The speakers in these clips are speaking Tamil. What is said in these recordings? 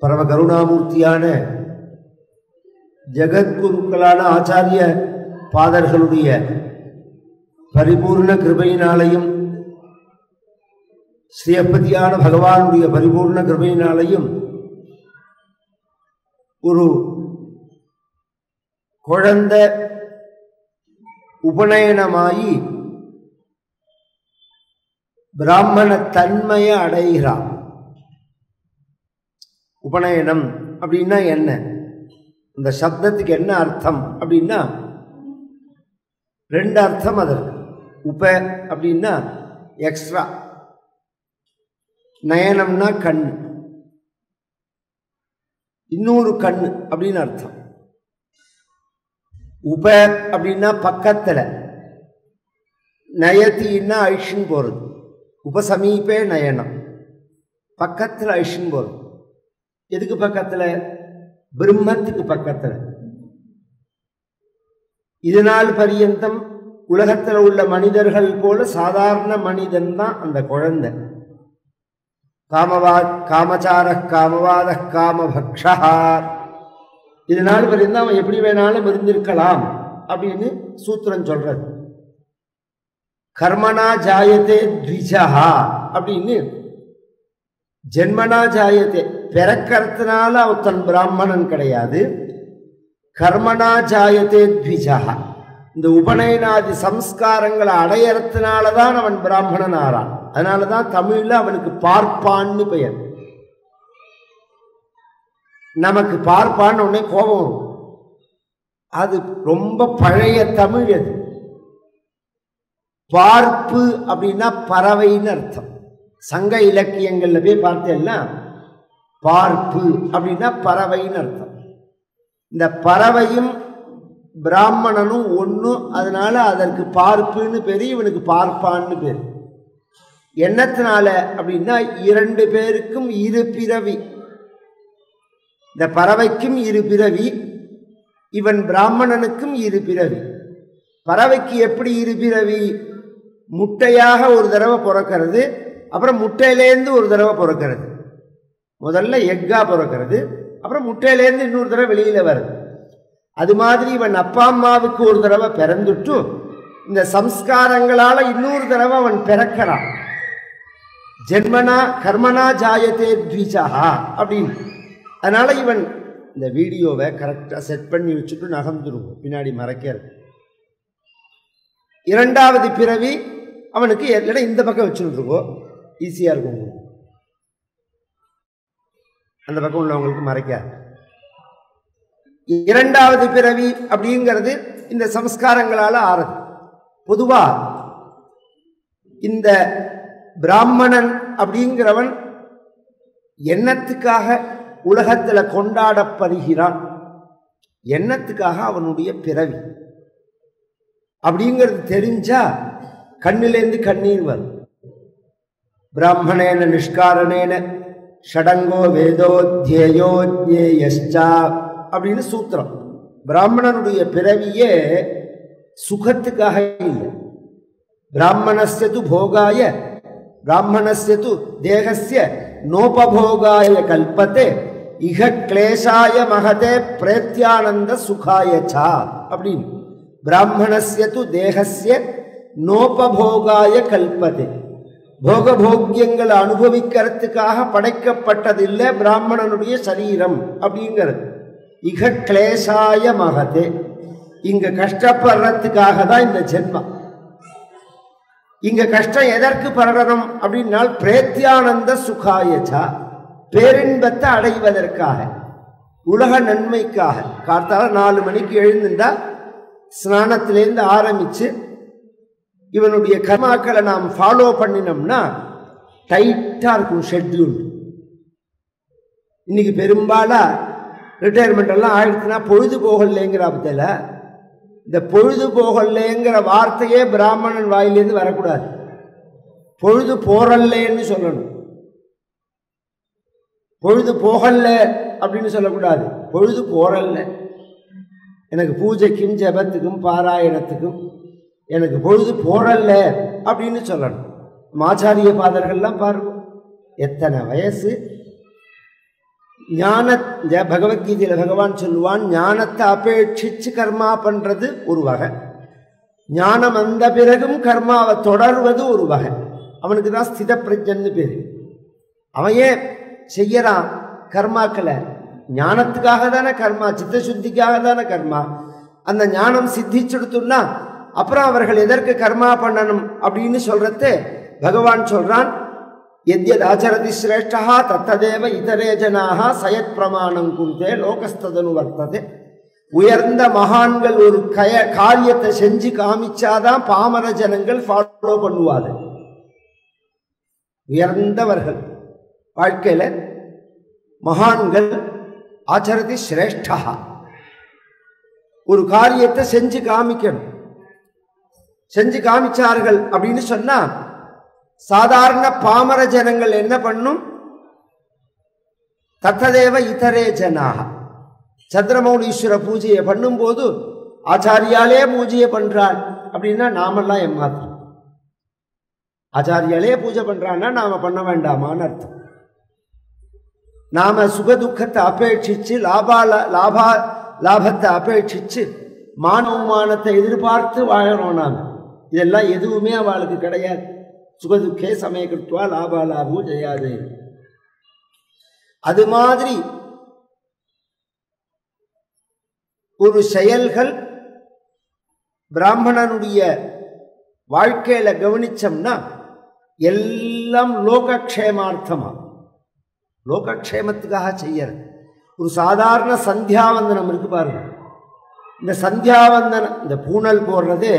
பரம கருணாமூர்த்தியான ஜெகத்குருக்களான ஆச்சாரிய பாதர்களுடைய பரிபூர்ண கிருபையினாலையும் ஸ்ரீயப்பதியான பகவானுடைய பரிபூர்ண கிருபையினாலையும் ஒரு குழந்தை உபநயனமாயி பிராமண தன்மையை அடைகிறான். உபநயனம் அப்படின்னா என்ன? இந்த சப்தத்துக்கு என்ன அர்த்தம் அப்படின்னா ரெண்டு அர்த்தம் அதற்கு. உப அப்படின்னா எக்ஸ்ட்ரா, நயனம்னா கண், இன்னொரு கண் அப்படின்னு அர்த்தம். உப அப்படின்னா பக்கத்தில், நயத்தின்னா ஐஷன் போகிறது. உபசமீபே நயனம், பக்கத்தில் ஐஷன் போகிறது. எதுக்கு பக்கத்தில்? பிரம்மத்துக்கு பக்கத்தில். இதனால் பரியந்தம் உலகத்தில் உள்ள மனிதர்கள் போல சாதாரண மனிதன் தான் அந்த குழந்தை. காமச்சார காமவாத காமபக்ஷா, இதனால் பரியந்தம் அவன் எப்படி வேணாலும் இருந்திருக்கலாம் அப்படின்னு சூத்திரம் சொல்றது. கர்மனா ஜாயத்தே த்விஜஹா அப்படின்னு, ஜென்மனா ஜாயத்தே பிறக்கிறதுனால அவன் பிராமணன் கிடையாது. கர்மனா ஜாயத்தே த்விஜஹா, இந்த உபநயனாதி சம்ஸ்காரங்களை அடையறதுனாலதான் அவன் பிராமணன் ஆறான். அதனாலதான் தமிழ்ல அவனுக்கு பார்ப்பான்னு பெயர். நமக்கு பார்ப்பான்னு உடனே கோபம் வரும். அது ரொம்ப பழைய தமிழ். அது பார்ப்பு அப்படின்னா பறவைன்னு அர்த்தம். சங்க இலக்கியங்கள்ல போய் பார்த்தேன்னா பார்ப்பு அப்படின்னா பறவைன்னு அர்த்தம். இந்த பறவையும் பிராமணனும் ஒன்று, அதனால அதற்கு பார்ப்புன்னு பேரு, இவனுக்கு பார்ப்பான்னு பேரு. என்னத்தினால அப்படின்னா இரண்டு பேருக்கும் இரு பிறவி. இந்த பறவைக்கும் இரு பிறவி, இவன் பிராமணனுக்கும் இரு பிறவி. பறவைக்கு எப்படி இரு பிறவி? முட்டையாக ஒரு தடவை பிறக்கிறது, அப்புறம் முட்டையிலேருந்து ஒரு தடவை பிறக்கிறது. முதல்ல எக்கா பிறக்கிறது, அப்புறம் முட்டையிலேருந்து இன்னொரு தடவை வெளியில வருது. அது மாதிரி இவன் அப்பா அம்மாவுக்கு ஒரு தடவை பிறந்துட்டு இந்த சம்ஸ்காரங்களால இன்னொரு தடவை அவன் பிறக்கிறான். ஜென்மனா கர்மனா ஜாயத்தே த்விஜஹா அப்படின்னு. அதனால இவன் இந்த வீடியோவை கரெக்டாக செட் பண்ணி வச்சுட்டு நகர்ந்துருவோம், பின்னாடி மறைக்கிறது. இரண்டாவது பிறவி அவனுக்கு இல்லைன்னா இந்த பக்கம் வச்சுருக்கோம், ஈஸியாக இருக்கும். அந்த பக்கம் உள்ளவங்களுக்கு மறைக்க. இரண்டாவது பிறவி அப்படிங்கிறது இந்த சம்ஸ்காரங்களால ஆறுது. பொதுவா இந்த பிராமணன் அப்படிங்கிறவன் என்னத்துக்காக உலகத்தில் கொண்டாடப்படுகிறான்? என்னத்துக்காக அவனுடைய பிறவி அப்படிங்கிறது தெரிஞ்சா கண்ணிலேருந்து கண்ணீர் வரும். பிராமணேன நிஷ்காரணேன ஷடங்கோ வேதோத்யேயோ ஜ்ஞேயஷ்சா அப்படின்னு சூத்திரம். பிராமணனுடைய பிறவியே சுகத்துக்காக இல்லை. பிராமணஸ்ய து போகாய, பிராமணஸ்ய து தேகஸ்ய நோபபோகாய கல்பத்தே இக கிளேசாய மகதே பிரேத்யானந்த சுகாயச்சா அப்படின்னு. பிராமணஸ்ய து தேகஸ்ய நோபபோகாய கல்பத்தே, போகபோக்கியங்களை அனுபவிக்கிறதுக்காக படைக்கப்பட்டதில்லை பிராமணனுடைய சரீரம் அப்படிங்கிறது. இக கிளேசாய மகதே, இங்க கஷ்டப்படுறதுக்காக தான் இந்த ஜென்மம். இங்க கஷ்டம் எதற்கு படணும் அப்படின்னால் பிரேத்யானந்த சுகாயச்சா, பேரின்பத்தை அடைவதற்காக, உலக நன்மைக்காக. கார்த்தால 4 மணிக்கு எழுந்துட்டா ஸ்நானத்திலேருந்து ஆரம்பிச்சு இவனுடைய கர்மாக்களை நாம் ஃபாலோ பண்ணினோம்னா டைட்டா இருக்கும் ஷெட்யூல். இன்னைக்கு பெரும்பாலா ரிட்டையர்மெண்ட் எல்லாம் ஆயிடுச்சுன்னா பொழுது போகலைங்கிற பத்தில, இந்த பொழுது போகலைங்கிற வார்த்தையே பிராமணன் வாயிலேருந்து வரக்கூடாது. பொழுது போறல்லேன்னு சொல்லணும். பொழுது போகல அப்படின்னு சொல்லக்கூடாது. பொழுது போறல்ல, எனக்கு பூஜைக்கும் ஜபத்துக்கும் பாராயணத்துக்கும் எனக்கு பொழுது போறல்ல அப்படின்னு சொல்லணும். ஆச்சாரிய பாதர்கள்லாம் பாருங்க, எத்தனை வயசு பகவத்கீதையில பகவான் சொல்லுவான், ஞானத்தை அபேட்சிச்சு கர்மா பண்றது ஒரு வகை, ஞானம் வந்த பிறகும் கர்மாவை தொடர்வது ஒரு வகை. அவனுக்கு தான் ஸ்தித பிரஜன்னு பேரு. அவன் ஏன் செய்யறான் கர்மாக்களை? ஞானத்துக்காக தானே கர்மா, சித்த சுத்திக்காக தானே கர்மா. அந்த ஞானம் சித்திச்சுடுத்துன்னா அப்புறம் அவர்கள் எதற்கு கர்மா பண்ணணும் அப்படின்னு சொல்றது பகவான் சொல்றான். எத்யத் ஆச்சரதி சிரேஷ்டா தத்ததேவ இதரே ஜனாக சயத் பிரமாணம் குந்தே லோகஸ்ததனு வர்த்ததே. உயர்ந்த மகான்கள் ஒரு காரியத்தை செஞ்சு காமிச்சாதான் பாமர ஜனங்கள் ஃபாலோ பண்ணுவாங்க. உயர்ந்தவர்கள் வாழ்க்கையில மகான்கள் ஆச்சரதி சிரேஷ்டா ஒரு காரியத்தை செஞ்சு காமிக்கணும். செஞ்சு காமிச்சார்கள் அப்படின்னு சொன்னா சாதாரண பாமர ஜனங்கள் என்ன பண்ணும்? தத்ததேவ இதரே ஜனாக. சந்திரமௌலீஸ்வர பூஜையை பண்ணும்போது ஆச்சாரியாலே பூஜையை பண்றாள் அப்படின்னா நாமெல்லாம் ஏமாத்துறோம். ஆச்சாரியாலே பூஜை பண்றான்னா நாம பண்ண வேண்டாமான்னு அர்த்தம். நாம சுகதுக்கத்தை அபேட்சிச்சு லாபத்தை அபேட்சிச்சு மானவமானத்தை எதிர்பார்த்து வாழறோம். நாம இதெல்லாம் எதுவுமே அவளுக்கு கிடையாது. சுகதுக்கே சமயக்கிருத்வா லாபாலாபூ ஜெயாது. அது மாதிரி ஒரு செயல்கள் பிராமணனுடைய வாழ்க்கையில கவனிச்சோம்னா எல்லாம் லோகக்ஷேமார்த்தமா, லோகக்ஷேமத்துக்காக செய்யறது. ஒரு சாதாரண சந்தியாவந்தனம் இருக்கு பாருங்க. இந்த சந்தியாவந்தனம், இந்த பூணல் போடுறது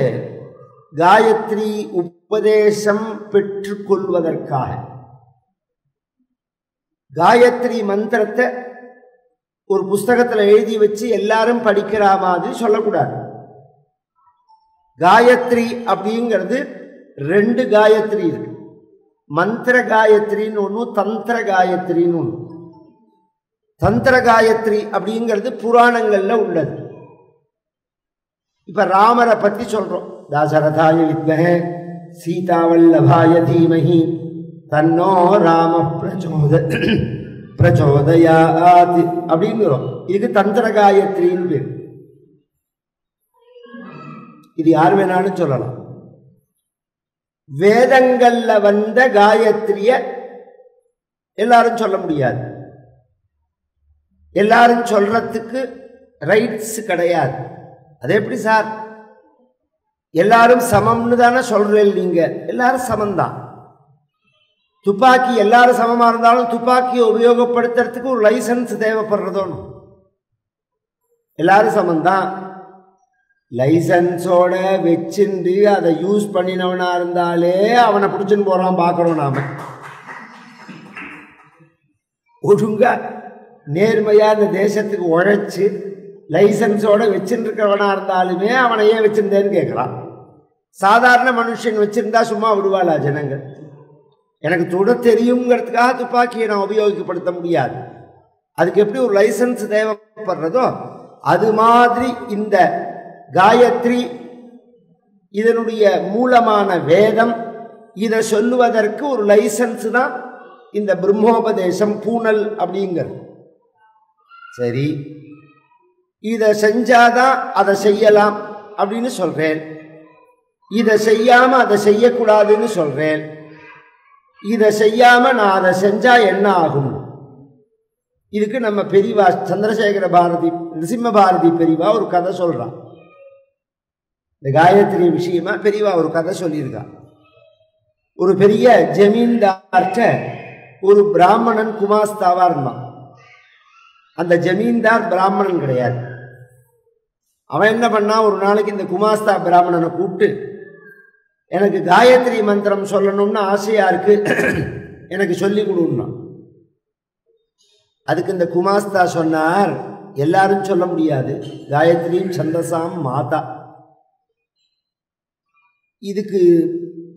காயத்ரி உபதேசம் பெற்றுக்கொள்வதற்காக. காயத்ரி மந்திரத்தை ஒரு புஸ்தகத்தில் எழுதி வச்சு எல்லாரும் படிக்கிற மாதிரி சொல்லக்கூடாது. காயத்ரி அப்படிங்கிறது 2 காயத்ரி இருக்கு. மந்திர காயத்ரின்னு ஒன்று, தந்திர காயத்ரின்னு ஒன்று. தந்திர காயத்ரி அப்படிங்கிறது புராணங்கள்ல உள்ளது. இப்ப ராமரை பத்தி சொல்றோம். தாசரதாய வித்மஹே சீதாவல்லபாய தீமஹி தன்னோ ராம பிரச்சோதயாத் அப்படிங்கிறோம். இதுக்கு தந்திர காயத்ரின்னு பேர். இது யார் வேணாலும் சொல்லலாம். வேதங்கள்ல வந்த காயத்ரிய எல்லாரும் சொல்ல முடியாது. எல்லாரும் சொல்றதுக்கு ரைட்ஸ் கிடையாது. அது எப்படி சார்? எல்லாரும் சமம்னு தானே சொல்றேன். நீங்க எல்லாரும் சமம்தான். துப்பாக்கி எல்லாரும் சமமா இருந்தாலும் துப்பாக்கியை உபயோகப்படுத்துறதுக்கு ஒரு லைசன்ஸ் தேவைப்படுறதோன்னு. எல்லாரும் சமம்தான். லைசன்ஸோட வச்சுண்டு அதை யூஸ் பண்ணினவனா இருந்தாலே அவனை பிடிச்சுன்னு போறான் பார்க்கறோம். நாம ஒழுங்கா நேர்மையா இந்த தேசத்துக்கு உழைச்சு லைசன்ஸோட வச்சுட்டு இருக்கிறவனா இருந்தாலுமே அவனை ஏன் வச்சிருந்தேன்னு கேட்கறான். சாதாரண மனுஷன் வச்சிருந்தா சும்மா விடுவாளா ஜனங்கள்? எனக்கு தொட தெரியுங்கிறதுக்காக துப்பாக்கியை நான் உபயோகப்படுத்த முடியாது. அதுக்கு எப்படி ஒரு லைசன்ஸ் தேவைப்படுறதோ அது மாதிரி இந்த காயத்ரி இதனுடைய மூலமான வேதம், இதை சொல்லுவதற்கு ஒரு லைசன்ஸ் தான் இந்த பிரம்மோபதேசம் பூணல் அப்படிங்கிறது. சரி, இதை செஞ்சாதான் அதை செய்யலாம் அப்படின்னு சொல்றேன். இதை செய்யாம அதை செய்யக்கூடாதுன்னு சொல்றேன். இதை செய்யாம நான் அதை செஞ்சா என்ன ஆகும்? இதுக்கு நம்ம பெரியவா சந்திரசேகர பாரதி, நிருசிம்ம பாரதி பெரியவா ஒரு கதை சொல்றான். இந்த காயத்ரி விஷயமா பெரியவா ஒரு கதை சொல்லியிருக்கா. ஒரு பெரிய ஜமீன்தார்ட்ட ஒரு பிராமணன் குமாஸ்தாவா இருந்தான். அந்த ஜமீன்தார் பிராமணன் கிடையாது. அவன் என்ன பண்ணா, ஒரு நாளைக்கு இந்த குமாஸ்தா பிராமணனை கூப்பிட்டு, எனக்கு காயத்ரி மந்திரம் சொல்லணும்னு ஆசையா இருக்கு, எனக்கு சொல்லி கொடுன்னா. அதுக்கு இந்த குமாஸ்தா சொன்னார், எல்லாரும் சொல்ல முடியாது, காயத்ரியும் சந்தசாம் மாதா. இதுக்கு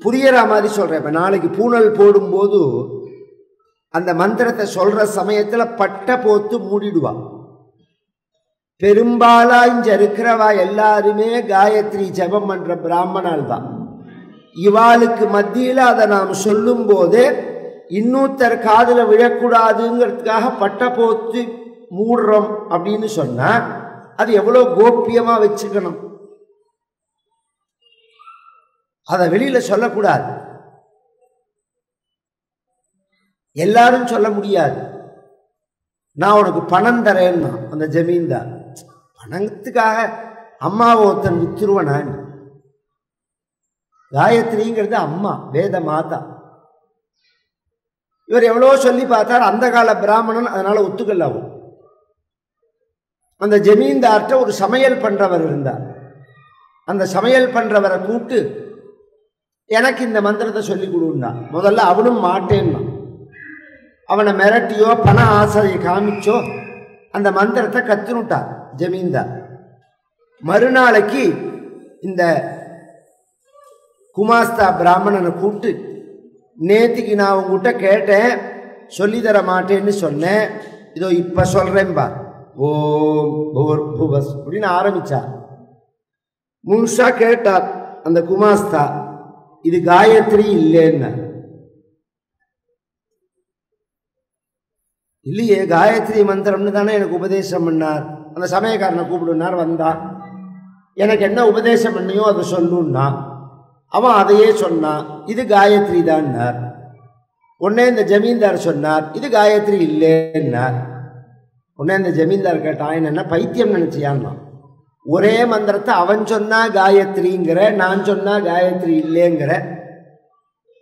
புரியற மாதிரி சொல்றேன். இப்ப நாளைக்கு பூணல் போடும்போது அந்த மந்திரத்தை சொல்ற சமயத்துல பட்டை போத்து மூடிடுவா. பெரும்பாலா இங்க இருக்கிறவா எல்லாருமே காயத்ரி ஜபம் பண்ற பிராமணால் தான். இவாளுக்கு மத்தியில அதை நாம் சொல்லும் போதே இன்னொருத்தர் காதுல விழக்கூடாதுங்கிறதுக்காக பட்டை போத்து மூடுறோம் அப்படின்னு சொன்னா அது எவ்வளவு கோப்பியமா வச்சுக்கணும். அதை வெளியில சொல்லக்கூடாது, எல்லாரும் சொல்ல முடியாது. நான் உனக்கு பணம் தரேன்னா அந்த ஜமீன்தார் பணத்துக்காக அம்மாவை ஒருத்தன் வித்துருவனான். காயத்ரிங்கிறது அம்மா, வேத மாதா. இவர் எவ்வளோ சொல்லி பார்த்தார், அந்த கால பிராமணன், அதனால ஒத்துக்கல. ஆகும். அந்த ஜமீன்தார்கிட்ட ஒரு சமையல் பண்றவர் இருந்தார். அந்த சமையல் பண்றவரை கூப்பிட்டு எனக்கு இந்த மந்திரத்தை சொல்லி கொடுன்னா. முதல்ல அவனும் மாட்டேன்னா. அவனை மிரட்டியோ பண ஆசையை காமிச்சோ அந்த மந்திரத்தை கத்துனுட்டார் ஜமீன்தார். மறுநாளைக்கு இந்த குமாஸ்தா பிராமணனை கூப்பிட்டு, நேத்திக்கு நான் உங்ககிட்ட கேட்டேன், சொல்லித்தர மாட்டேன்னு சொன்னேன், இதோ இப்ப சொல்றேன்பா, ஓம் பூர்புவஸ் அப்படின்னு ஆரம்பிச்சார். முழுசா கேட்டார் அந்த குமாஸ்தா, இது காயத்ரி இல்லைன்னா. இல்லையே, காயத்ரி மந்திரம்னு தானே எனக்கு உபதேசம் பண்ணார். அந்த சமயக்காரனை கூப்பிடுனார், வந்தா. எனக்கு என்ன உபதேசம் பண்ணியோ அதை சொல்லுன்னா அவன் அதையே சொன்னான், இது காயத்ரி தான்னார். உடனே இந்த ஜமீன்தார் சொன்னார், இது காயத்ரி இல்லைன்னார். உடனே இந்த ஜமீன்தார் கேட்டான், என்ன பைத்தியம் நினைச்சியான்னா? ஒரே மந்திரத்தை அவன் சொன்னா காயத்ரிங்கிற, நான் சொன்னா காயத்ரி இல்லைங்கிற,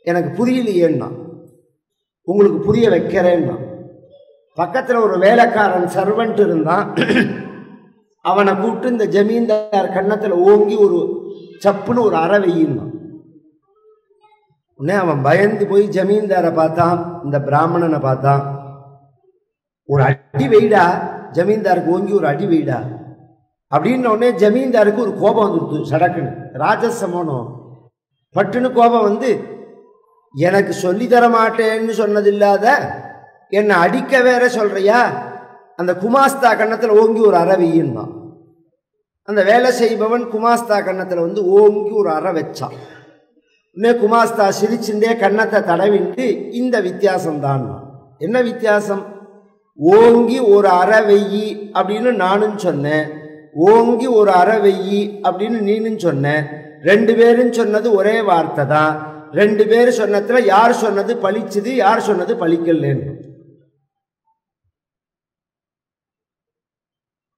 எனக்கு புரியலையேன்னா. உங்களுக்கு புரிய வைக்கிறேன்னா. பக்கத்தில் ஒரு வேலைக்காரன் சர்வெண்ட் இருந்தான். அவனை கூப்பிட்டு இந்த ஜமீன்தார் கன்னத்தில் ஓங்கி ஒரு சப்புன்னு ஒரு அறை வெயின்னான். உடனே அவன் பயந்து போய் ஜமீன்தாரை பார்த்தான், இந்த பிராமணனை பார்த்தான். ஒரு அடி வெயிடா, ஜமீன்தாருக்கு ஓங்கி ஒரு அடி வெயிடா அப்படின்ன உடனே ஜமீன்தாருக்கு ஒரு கோபம் வந்துடுது. சடக்குன்னு ராஜசமோனம் பட்டுன்னு கோபம் வந்து, எனக்கு சொல்லித்தர மாட்டேன்னு சொன்னது இல்லாத என்னை அடிக்க வேற சொல்றியா? அந்த குமாஸ்தா கன்னத்தில் ஓங்கி ஒரு அறை வெய்யுன்னா. அந்த வேலை செய்பவன் குமாஸ்தா கன்னத்தில் வந்து ஓங்கி ஒரு அறை வச்சான். உடனே குமாஸ்தா சிரிச்சுட்டே கன்னத்தை தடவிட்டு, இந்த வித்தியாசம்தான். என்ன வித்தியாசம்? ஓங்கி ஒரு அறை வெய்யி அப்படின்னு நானும் சொன்னேன், ஓங்கி ஒரு அறை வெய்யி அப்படின்னு நீனும் சொன்னேன். ரெண்டு பேரும் சொன்னது ஒரே வார்த்தை தான். ரெண்டு பேரும் சொன்னதுல யார் சொன்னது பழிச்சுது, யார் சொன்னது பழிக்கலன்னு.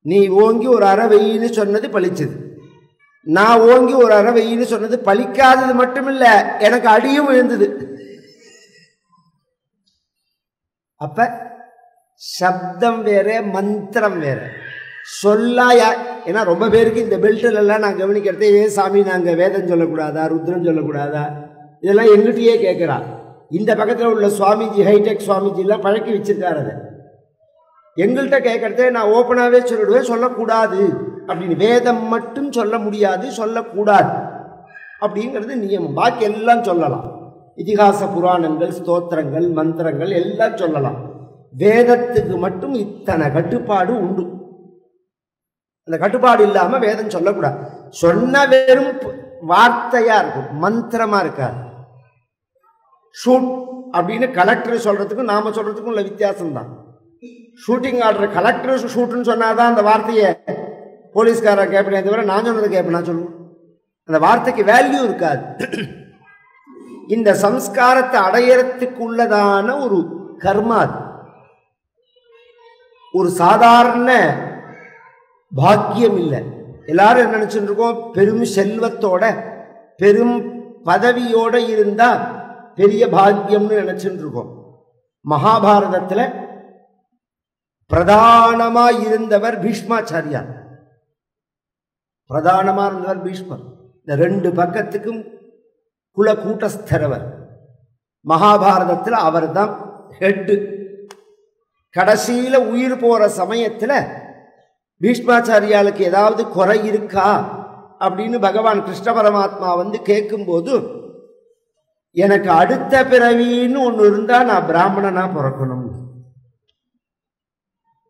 நீ ஓங்கி ஒரு அறை வெயின்னு சொன்னது பழிச்சது, நான் ஓங்கி ஒரு அறை வெயின்னு சொன்னது பழிக்காதது மட்டுமில்ல, எனக்கு அடியும் விழுந்தது. அப்ப சப்தம் வேற, மந்திரம் வேற. சொல்லாயா? ஏன்னா ரொம்ப பேருக்கு இந்த பெல்ட்டில் எல்லாம் நான் கவனிக்கிறதே, ஏன் சாமி நாங்கள் வேதம் சொல்லக்கூடாதா, ருத்ரம் சொல்லக்கூடாதா, இதெல்லாம் எங்கிட்டயே கேட்குறா. இந்த பக்கத்தில் உள்ள சுவாமிஜி, ஹைடெக் சுவாமிஜிலாம் பழக்கி வச்சிருக்காரு. அதை எங்கள்கிட்ட கேட்கறதே நான் ஓப்பனாகவே சொல்லிடுவேன், சொல்லக்கூடாது அப்படின்னு. வேதம் மட்டும் சொல்ல முடியாது, சொல்லக்கூடாது அப்படிங்கிறது நியமம். பாக்கி எல்லாம் சொல்லலாம். இதிகாச புராணங்கள், ஸ்தோத்திரங்கள், மந்திரங்கள் எல்லாம் சொல்லலாம். வேதத்துக்கு மட்டும் இத்தனை கட்டுப்பாடு உண்டு. அந்த கட்டுப்பாடு இல்லாம வேதம் சொல்லக்கூடாது. சொன்ன வெறும் வார்த்தையா இருக்கும், மந்திரமா இருக்காது. ஷூட் அப்படின்னு கலெக்டர் சொல்றதுக்கும் நாம சொல்றதுக்கும் உள்ள வித்தியாசம் தான். ஷூட்டிங் ஆர்டர் கலெக்டர் ஷூட்டுன்னு சொன்னாதான் அந்த வார்த்தையை போலீஸ்காரன் கேட்பேனே தவிர நான் சொன்னதை கேட்பேன் நான் சொல்லுவேன். அந்த வார்த்தைக்கு வேல்யூ இருக்காது. இந்த சம்ஸ்காரத்தை அடையறதுக்கு உள்ளதான ஒரு கர்மா, ஒரு சாதாரண பாக்கியம் இல்லை. எல்லாரும் என்ன நினைச்சுட்டு இருக்கோம், பெரும் செல்வத்தோட பெரும் பதவியோட இருந்தா பெரிய பாக்கியம்னு நினைச்சுட்டு இருக்கோம். மகாபாரதத்தில் பிரதானமா இருந்தவர் பீஷ்மாச்சாரியார். பிரதானமா இருந்தவர் பீஷ்மர். இந்த ரெண்டு பக்கத்துக்கும் குல கூட்டஸ்தரவர். மகாபாரதத்தில் அவர் தான் ஹெட்டு. கடைசியில உயிர் போற சமயத்துல பீஷ்மாச்சாரியாளுக்கு ஏதாவது குறை இருக்கா அப்படின்னு பகவான் கிருஷ்ண பரமாத்மா வந்து கேட்கும்போது, எனக்கு அடுத்த பிறவின்னு ஒன்று இருந்தா நான் பிராமணனா பிறக்கணும்,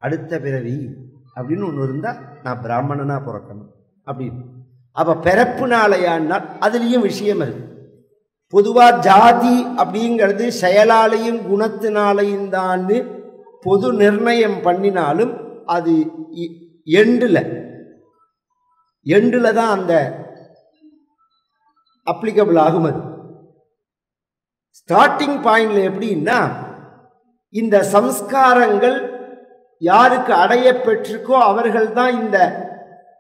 அடுத்த பிறவி அப்படின்னு ஒன்று இருந்தா நான் பிராமணனா பிறக்கணும் அப்படின்னு. அப்ப பிறப்பு நாளையானால் அதுலேயும் விஷயம் இருக்கு. பொதுவாக ஜாதி அப்படிங்கிறது செயலாலையும் குணத்தினாலையும் தான் பொது நிர்ணயம் பண்ணினாலும் அது எண்டில் தான் அந்த அப்ளிகபிள் ஆகும். அது ஸ்டார்டிங் பாயிண்ட்ல எப்படின்னா, இந்த சம்ஸ்காரங்கள் யாருக்கு அடைய பெற்றிருக்கோ அவர்கள் தான் இந்த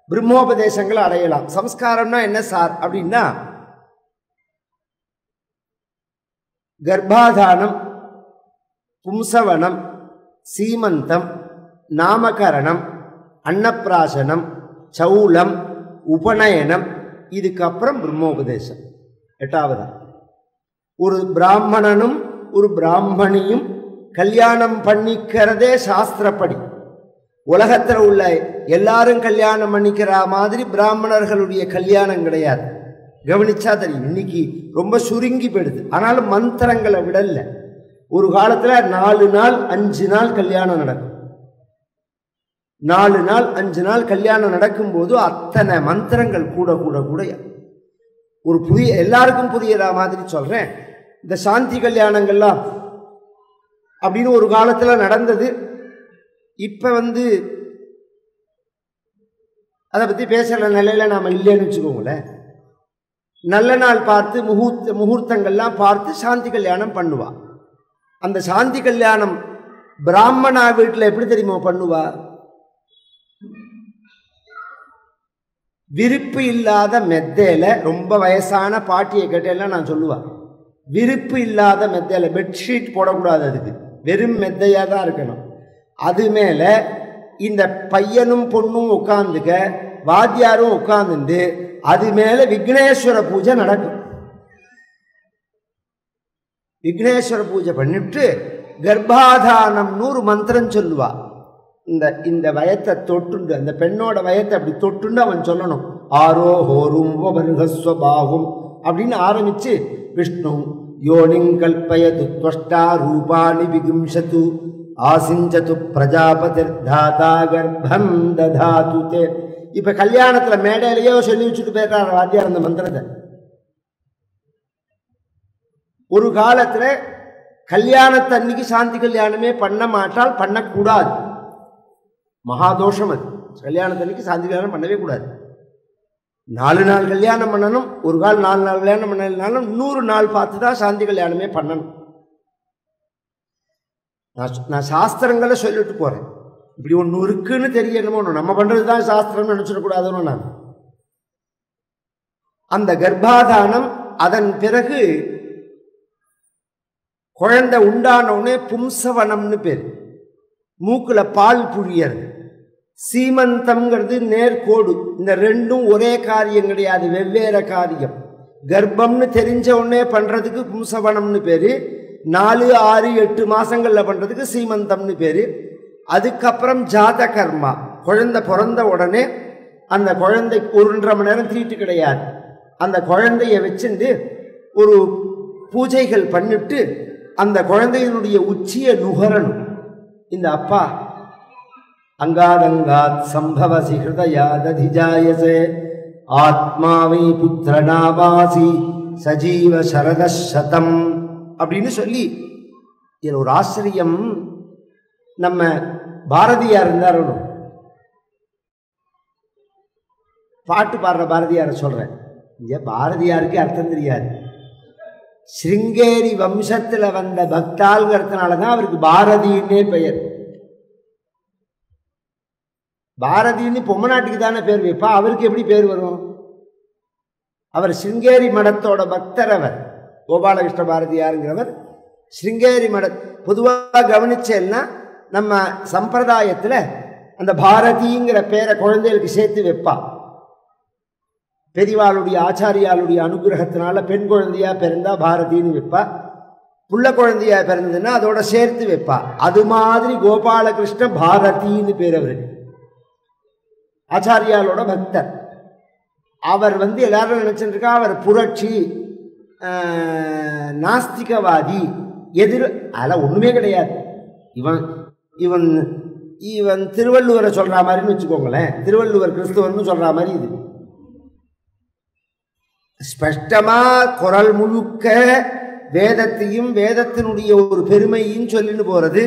பிரம்மோபதேசங்களை அடையலாம். சம்ஸ்காரம்னா என்ன சார் அப்படின்னா, கர்ப்பாதானம், பும்சவனம், சீமந்தம், நாமகரணம், அன்னப்பிராசனம், சௌலம், உபநயனம், இதுக்கப்புறம் பிரம்மோபதேசம். எட்டாவதா ஒரு பிராமணனும் ஒரு பிராமணியும் கல்யாணம் பண்ணிக்கிறதே சாஸ்திரப்படி. உலகத்தில் உள்ள எல்லாரும் கல்யாணம் பண்ணிக்கிற மாதிரி பிராமணர்களுடைய கல்யாணம் கிடையாது. கவனிச்சா தெரியும், இன்னைக்கு ரொம்ப சுருங்கி போயிடுது. ஆனாலும் மந்திரங்களை விடல. ஒரு காலத்தில் 4 நாள் 5 நாள் கல்யாணம் நடக்கும். 4 நாள் 5 நாள் கல்யாணம் நடக்கும்போது அத்தனை மந்திரங்கள் கூட கூட கூட ஒரு புதிய எல்லாருக்கும் புதியதா மாதிரி சொல்றேன். இந்த சாந்தி கல்யாணங்கள்லாம் அப்படின்னு ஒரு காலத்தில் நடந்தது. இப்போ அதை பற்றி பேசுகிற நிலையில் நாம் இல்லைன்னு வச்சுக்கோங்களேன். நல்ல நாள் பார்த்து முகூர்த்தங்கள்லாம் பார்த்து சாந்தி கல்யாணம் பண்ணுவா. அந்த சாந்தி கல்யாணம் பிராமணா வீட்டில் எப்படி தெரியுமா பண்ணுவா? விருப்பு இல்லாத மெத்தையில, ரொம்ப வயசான பாட்டியை கேட்டெல்லாம் நான் சொல்லுவேன், விருப்பு இல்லாத மெத்தையில, பெட்ஷீட் போடக்கூடாது, அதுக்கு வெறும் மெத்தையாக தான் இருக்கணும். அது மேலே இந்த பையனும் பொண்ணும் உட்காந்துக்க, வாத்தியாரும் உட்கார்ந்துட்டு அது மேலே விக்னேஸ்வர பூஜை நடக்கும். விக்னேஸ்வர பூஜை பண்ணிட்டு கர்ப்பாதானம்னு ஒரு மந்திரம் சொல்லுவா. இந்த வயத்தை தொட்டுண்டு, அந்த பெண்ணோட வயத்தை அப்படி தொட்டுண்டு அவன் சொல்லணும். ஆரோஹோரும் உபபர்கஸ்வபாகும் அப்படின்னு ஆரம்பிச்சு, விஷ்ணு யோனிங் கல்பயது துவஷ்டா ரூபாணி விகிம்சது ஆசிஞ்சது பிரஜாபதிர் தாதா கர்ப்பம் ததாது தே. இப்ப கல்யாணத்துல மேடையிலேயோ சொல்லி வச்சுட்டு போயிட்டார் வாத்தியார் அந்த மந்திரத்தை. ஒரு காலத்துல கல்யாணத்தை அன்னைக்கு சாந்தி கல்யாணமே பண்ண மாட்டால், பண்ணக்கூடாது, மகாதோஷம் அது. கல்யாணத்தன்னைக்கு சாந்தி கல்யாணம் பண்ணவே கூடாது. 4 நாள் கல்யாணம் பண்ணணும். ஒரு கால் 4 நாள் கல்யாணம் பண்ணனாலும் 100 நாள் பார்த்து தான் சாந்தி கல்யாணமே பண்ணணும். நான் சாஸ்திரங்களை சொல்லிட்டு போறேன். இப்படி ஒன்று இருக்குன்னு தெரியணுமோ, நம்ம பண்றது தான் சாஸ்திரம் நினைச்சிடக்கூடாதுன்னு நான். அந்த கர்ப்பாதானம், அதன் பிறகு குழந்தை உண்டான உடனே பும்சவனம்னு பேர், மூக்குல பால் புழியறது. சீமந்தம்ங்கிறது நேர்கோடு. இந்த ரெண்டும் ஒரே காரியம் கிடையாது, வெவ்வேறு காரியம். கர்ப்பம்னு தெரிஞ்ச உடனே பண்றதுக்கு பும்சவனம்னு பேரு, 4, 6, 8 மாசங்கள்ல பண்றதுக்கு சீமந்தம்னு பேரு. அதுக்கப்புறம் ஜாத கர்மா, குழந்தை பிறந்த உடனே அந்த குழந்தை 1.5 மணி நேரம் தீட்டு கிடையாது. அந்த குழந்தைய வச்சுட்டு ஒரு பூஜைகள் பண்ணிட்டு அந்த குழந்தையினுடைய உச்சியை நுகரணும். இந்த அப்பா அங்காதங்காத் சம்பவசி ஹிருதயாததிஜாயசே ஆத்மாவை புத்திரநாவாசி சஜீவ சரதசதம் அப்படின்னு சொல்லி, இதில் ஒரு ஆச்சரியம். நம்ம பாரதியார் இருந்தார், பாட்டு பாடுற பாரதியாரை சொல்றேன். இங்க பாரதியாருக்கு அர்த்தம் தெரியாது. ஸ்ருங்கேரி வம்சத்துல வந்த பக்தாள்ங்கிறதுனாலதான் அவருக்கு பாரதின்னே பெயர். பாரதின்னு பொம்மநாட்டுக்கு தானே பேர் வைப்பா, அவருக்கு எப்படி பேர் வரும்? அவர் ஸ்ருங்கேரி மடத்தோட பக்தர். அவர் கோபாலகிருஷ்ண பாரதியாருங்கிறவர் ஸ்ருங்கேரி மட. பொதுவாக கவனிச்சேன்னா நம்ம சம்பிரதாயத்தில் அந்த பாரதிங்கிற பேரை குழந்தைகளுக்கு சேர்த்து வைப்பா. பெரியவாளுடைய ஆச்சாரியாளுடைய அனுகிரகத்தினால பெண் குழந்தையா பிறந்தா பாரதின்னு வைப்பா, புள்ள குழந்தையா பிறந்ததுன்னா அதோட சேர்த்து வைப்பா. அது மாதிரி கோபாலகிருஷ்ண பாரதின்னு பேர். அவர் ஆச்சாரியாலோட பக்தர். அவர் எல்லாரும் நினைச்சிட்டு இருக்கா அவர் புரட்சி, நாஸ்திகவாதி, அதெல்லாம் ஒண்ணுமே கிடையாது. இவன் இவன் திருவள்ளுவரை சொல்ற மாதிரின்னு வச்சுக்கோங்களேன். திருவள்ளுவர் கிறிஸ்துவன்னு சொல்ற மாதிரி இது. ஸ்பஷ்டமா குரல் முழுக்க வேதத்தையும் வேதத்தினுடைய ஒரு பெருமையும் சொல்லிட்டு போறது,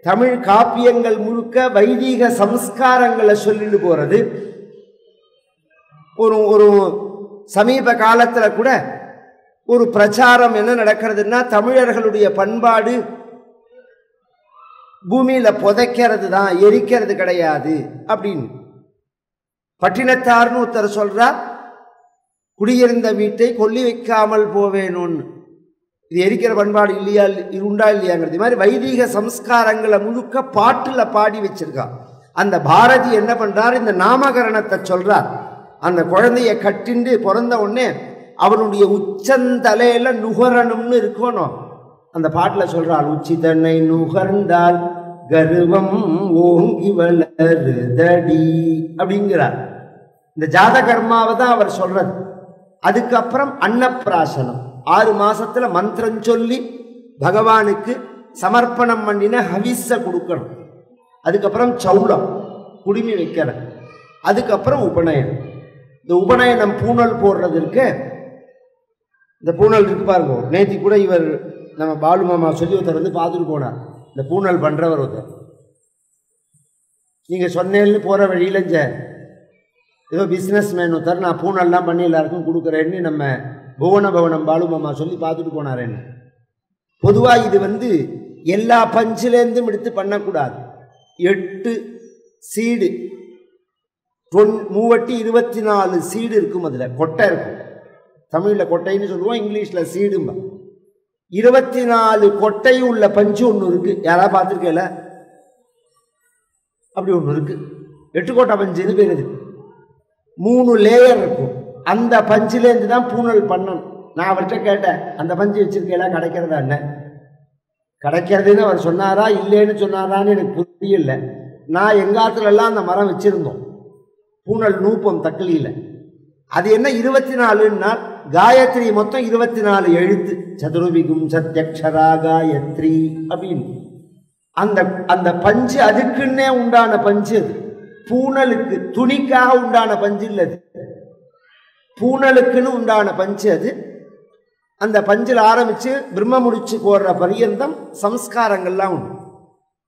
தமிழ் காப்பியங்கள் முழுக்க வைதீக சம்ஸ்காரங்களை சொல்லிட்டு போறது. ஒரு சமீப காலத்தில் கூட ஒரு பிரச்சாரம் என்ன நடக்கிறதுன்னா, தமிழர்களுடைய பண்பாடு பூமியில புதைக்கிறது தான், எரிக்கிறது கிடையாது அப்படின்னு. பட்டினத்தார்னு ஒருத்தர் சொல்றார், குடியிருந்த வீட்டை கொல்லி வைக்காமல் போவேணும்னு. இது எரிக்கிற பண்பாடு இல்லையா, உண்டா இல்லையாங்கிறது மாதிரி வைதீக சம்ஸ்காரங்களை முழுக்க பாட்டுல பாடி வச்சிருக்கா. அந்த பாரதி என்ன பண்றார், இந்த நாமகரணத்தை சொல்றார். அந்த குழந்தைய கட்டிண்டு பிறந்த உடனே அவனுடைய உச்சந்தலையில நுகரணும்னு இருக்கணும். அந்த பாட்டுல சொல்றாள், உச்சி தன்னை நுகர்ந்தால் கர்வம் ஓங்கி வளருதடி அப்படிங்கிறார். இந்த ஜாத கர்மாவை தான் அவர் சொல்றது. அதுக்கப்புறம் அன்னப்பிராசனம், 6 மாசத்துல மந்திரம் சொல்லி பகவானுக்கு சமர்ப்பணம் பண்ணின ஹவிஸ கொடுக்கணும். அதுக்கப்புறம் சௌடம் குடுமி வைக்கிற, அதுக்கப்புறம் உபநயனம். இந்த உபநயனம் பூணல் போடுறதுக்கு, இந்த பூணல் இருக்கு பாருங்க. நேத்தி கூட இவர் நம்ம பாலு மாமா சொல்லி ஒருத்தர் வந்து பார்த்துட்டு போனார். இந்த பூணல் பண்றவர் ஒருத்தர், நீங்க சொன்னேன்னு போற வழியில ஏதோ பிஸ்னஸ் மேன் ஒருத்தர், நான் பூணல்லாம் பண்ணி எல்லாருக்கும் கொடுக்குறேன்னு நம்ம புவனம் பாலு மாமா சொல்லி பார்த்துட்டு போனாரேன்னு. பொதுவாக இது வந்து எல்லா பஞ்சிலேருந்தும் எடுத்து பண்ணக்கூடாது. 8 சீடு, 24 சீடு இருக்கும். அதில் கொட்டை இருக்கும். தமிழில் கொட்டைன்னு சொல்லுவோம், இங்கிலீஷில் சீடும்பா. 24 கொட்டை உள்ள பஞ்சு ஒன்று இருக்கு. யாராவது பார்த்துருக்கல? அப்படி ஒன்று இருக்கு. 8 கொட்டை பஞ்சுன்னு பேர். இது 3 லேயர் இருக்கும். அந்த பஞ்சிலேருந்து தான் பூணல் பண்ணணும். நான் அவர்கிட்ட கேட்டேன், அந்த பஞ்சு வச்சிருக்கேன் கிடைக்கிறதா என்ன? கிடைக்கிறதுன்னு அவர் சொன்னாரா இல்லைன்னு சொன்னாரான்னு எனக்கு புரியல. நான் எங்காத்துலலாம் அந்த மரம் வச்சிருந்தோம், பூணல் நூப்பம் தக்கலியில். அது என்ன 24ன்னா காயத்ரி மொத்தம் 24 எழுத்து. சதுர்விகும் சத்யக்ஷரா காயத்ரி அப்படின்னு. அந்த பஞ்சு அதுக்குன்னே உண்டான பஞ்சு. அது பூணலுக்கு, துணிக்காக உண்டான பஞ்சு இல்லை, அது பூணலுக்குன்னு உண்டான பஞ்சு. அது அந்த பஞ்சில் ஆரம்பிச்சு பிரம்ம முடிச்சு போடுற பரியந்தம் சம்ஸ்காரங்கள்லாம் உண்டு.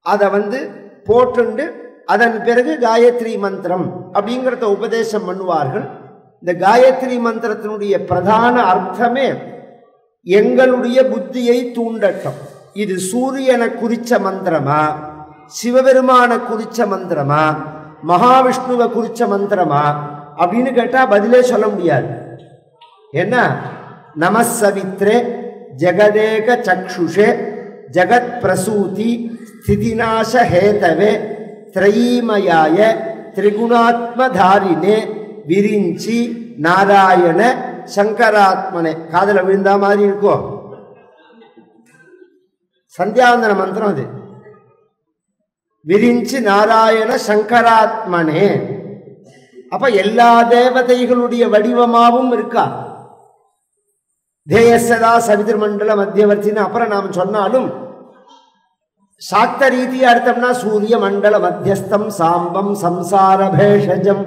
அதை வந்து போட்டுண்டு அதன் பிறகு காயத்ரி மந்திரம் அப்படிங்கிறத உபதேசம் பண்ணுவார்கள். இந்த காயத்ரி மந்திரத்தினுடைய பிரதான அர்த்தமே எங்களுடைய புத்தியை தூண்டட்டும். இது சூரியனை குறிச்ச மந்திரமா, சிவபெருமான குறிச்ச மந்திரமா, மகாவிஷ்ணுவை குறிச்ச மந்திரமா அப்படின்னு கேட்டா பதிலே சொல்ல முடியாது. என்ன, நமசவித்ரே ஜெகதேக சக்ஷுஷே ஜகத் பிரசூதி ஸ்திதிநாச ஹேதவே திரைமயாய திரிகுணாத்மதாரினே விரிஞ்சி நாராயண சங்கராத்மனே. காதல விழுந்தா மாதிரி இருக்கும். சந்தியாவந்தன மந்திரம் அது. விரிஞ்சி நாராயண சங்கராத்மனே. அப்ப எல்லா தேவதைகளுடைய வடிவமாகவும் இருக்கா. தேயசதா சவிதிர் மண்டல மத்தியவர்த்தின்னு அப்புறம் நாம் சொன்னாலும் சாக்த ரீதியா எடுத்தோம்னா சூரிய மண்டல மத்தியஸ்தம் சாம்பம் சம்சார பேஷஜம்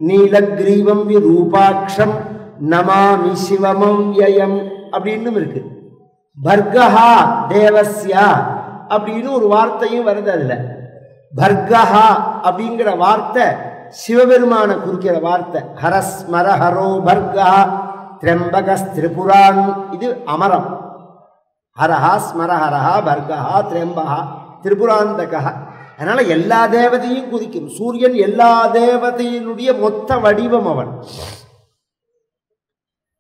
நீலக்ரீவம் விரூபாட்சம் நமாமி சிவமவ்யயம் அப்படின்னு இருக்கு. பர்கஹா தேவஸ்யா அப்படின்னு ஒரு வார்த்தையும் வருது. அதுல பர்கஹா அப்படிங்கிற வார்த்தை சிவபெருமான குறிக்கிற வார்த்தை. ஹரஸ்மர ஹரோ பர்கா திரம்பகஸ் திரிபுரான். இது அமரம். ஹரஹா ஸ்மர ஹரஹா பர்கஹா திரம்பகா திரிபுராந்தகா. அதனால எல்லா தேவதையும் குறிக்கும். சூரியன் எல்லா தேவதையினுடைய மொத்த வடிவம் அவன்.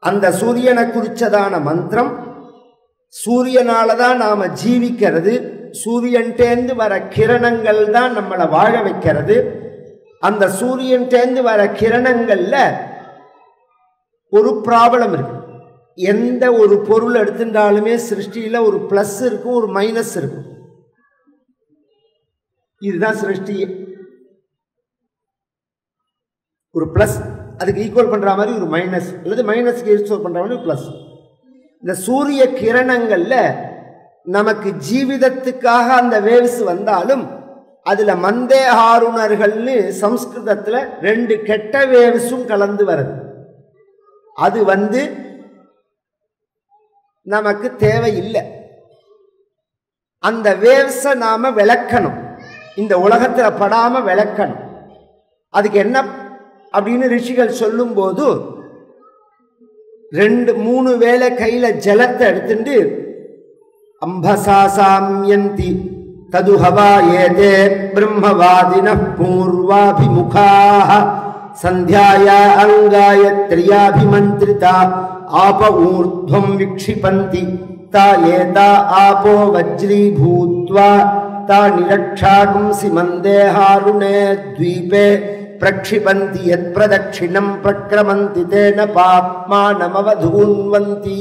அந்த சூரியனை குறிச்சதான மந்திரம். சூரியனாலதான் நாம ஜீவிக்கிறது. சூரியன்டேந்து வர கிரணங்கள் தான் நம்மளை வாழ வைக்கிறது. அந்த சூரியன்டேந்து வர கிரணங்கள்ல ஒரு ப்ராப்ளம் இருக்கு. எந்த ஒரு பொருள் எடுத்துட்டாலுமே சிருஷ்டியில ஒரு பிளஸ் இருக்கும், ஒரு மைனஸ் இருக்கும். இதுதான் சிருஷ்டி. ஒரு பிளஸ் அதுக்கு ஈக்குவல் பண்ற மாதிரி ஒரு மைனஸ், அல்லது மைனஸ்க்கு ஈக்குவல் பண்ற மாதிரி பிளஸ். இந்த சூரிய கிரணங்கள்ல நமக்கு ஜீவிதத்துக்காக அந்த வேவ்ஸ் வந்தாலும் அதுல மந்தே ஆருணர்கள்னு சம்ஸ்கிருதத்துல 2 கெட்ட வேவ்ஸும் கலந்து வருது. அது நமக்கு தேவையில்லை. அந்த வேவ்ஸை நாம விளக்கணும், இந்த உலகத்தில் படாம விளக்கணும். அதுக்கு என்ன அப்படின்னு ரிஷிகள் சொல்லும் போது 2-3 வேளை கையில ஜலத்தை எடுத்துட்டு அம்பசாசாம்யந்தி ததுஹவா ஏதே பிரம்மவாதினः பூர்வாபிமுகாः சந்தியாயா அங்காயத்ரியாபிமந்திரிதா ஆப ஊர்த்வம் விக்ஷிபந்தி தா ஏதா ஆபோ வஜ்ரீபூத்வா தா நிரக்ஷாகும்சி மந்தேஹாருணே த்வீபே பிரக்ஷிபந்தி யத் பிரதக்ஷிணம் பிரக்ரமந்தி தேன பாப்மானமவதூன்வந்தி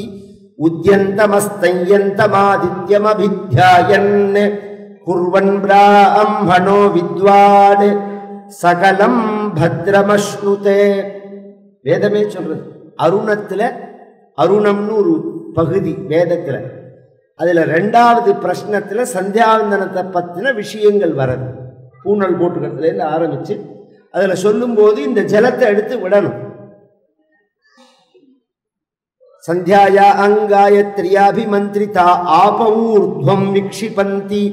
உத்யந்தமஸ்தயந்தமாதித்யமபித்யாயன் குர்வன் பிராம்மணோ வித்வான் சகலம் பத்ரமஸ்னுதே. வேதமே சொல்றது. அருணத்துல அருணம்னு ஒரு பகுதி வேதத்துல, அதுல 2வது பிரஷ்னத்துல சந்தியாவந்தனத்தை பத்தின விஷயங்கள் வரது. பூனல் போட்டுக்கிறதுல இருந்து ஆரம்பிச்சு அதுல சொல்லும் போது இந்த ஜலத்தை எடுத்து விடணும். சந்தியாயா அங்காயத்ரியாபிமந்திரிதா ஆபஊர்த்வம் விக்ஷிபந்தி.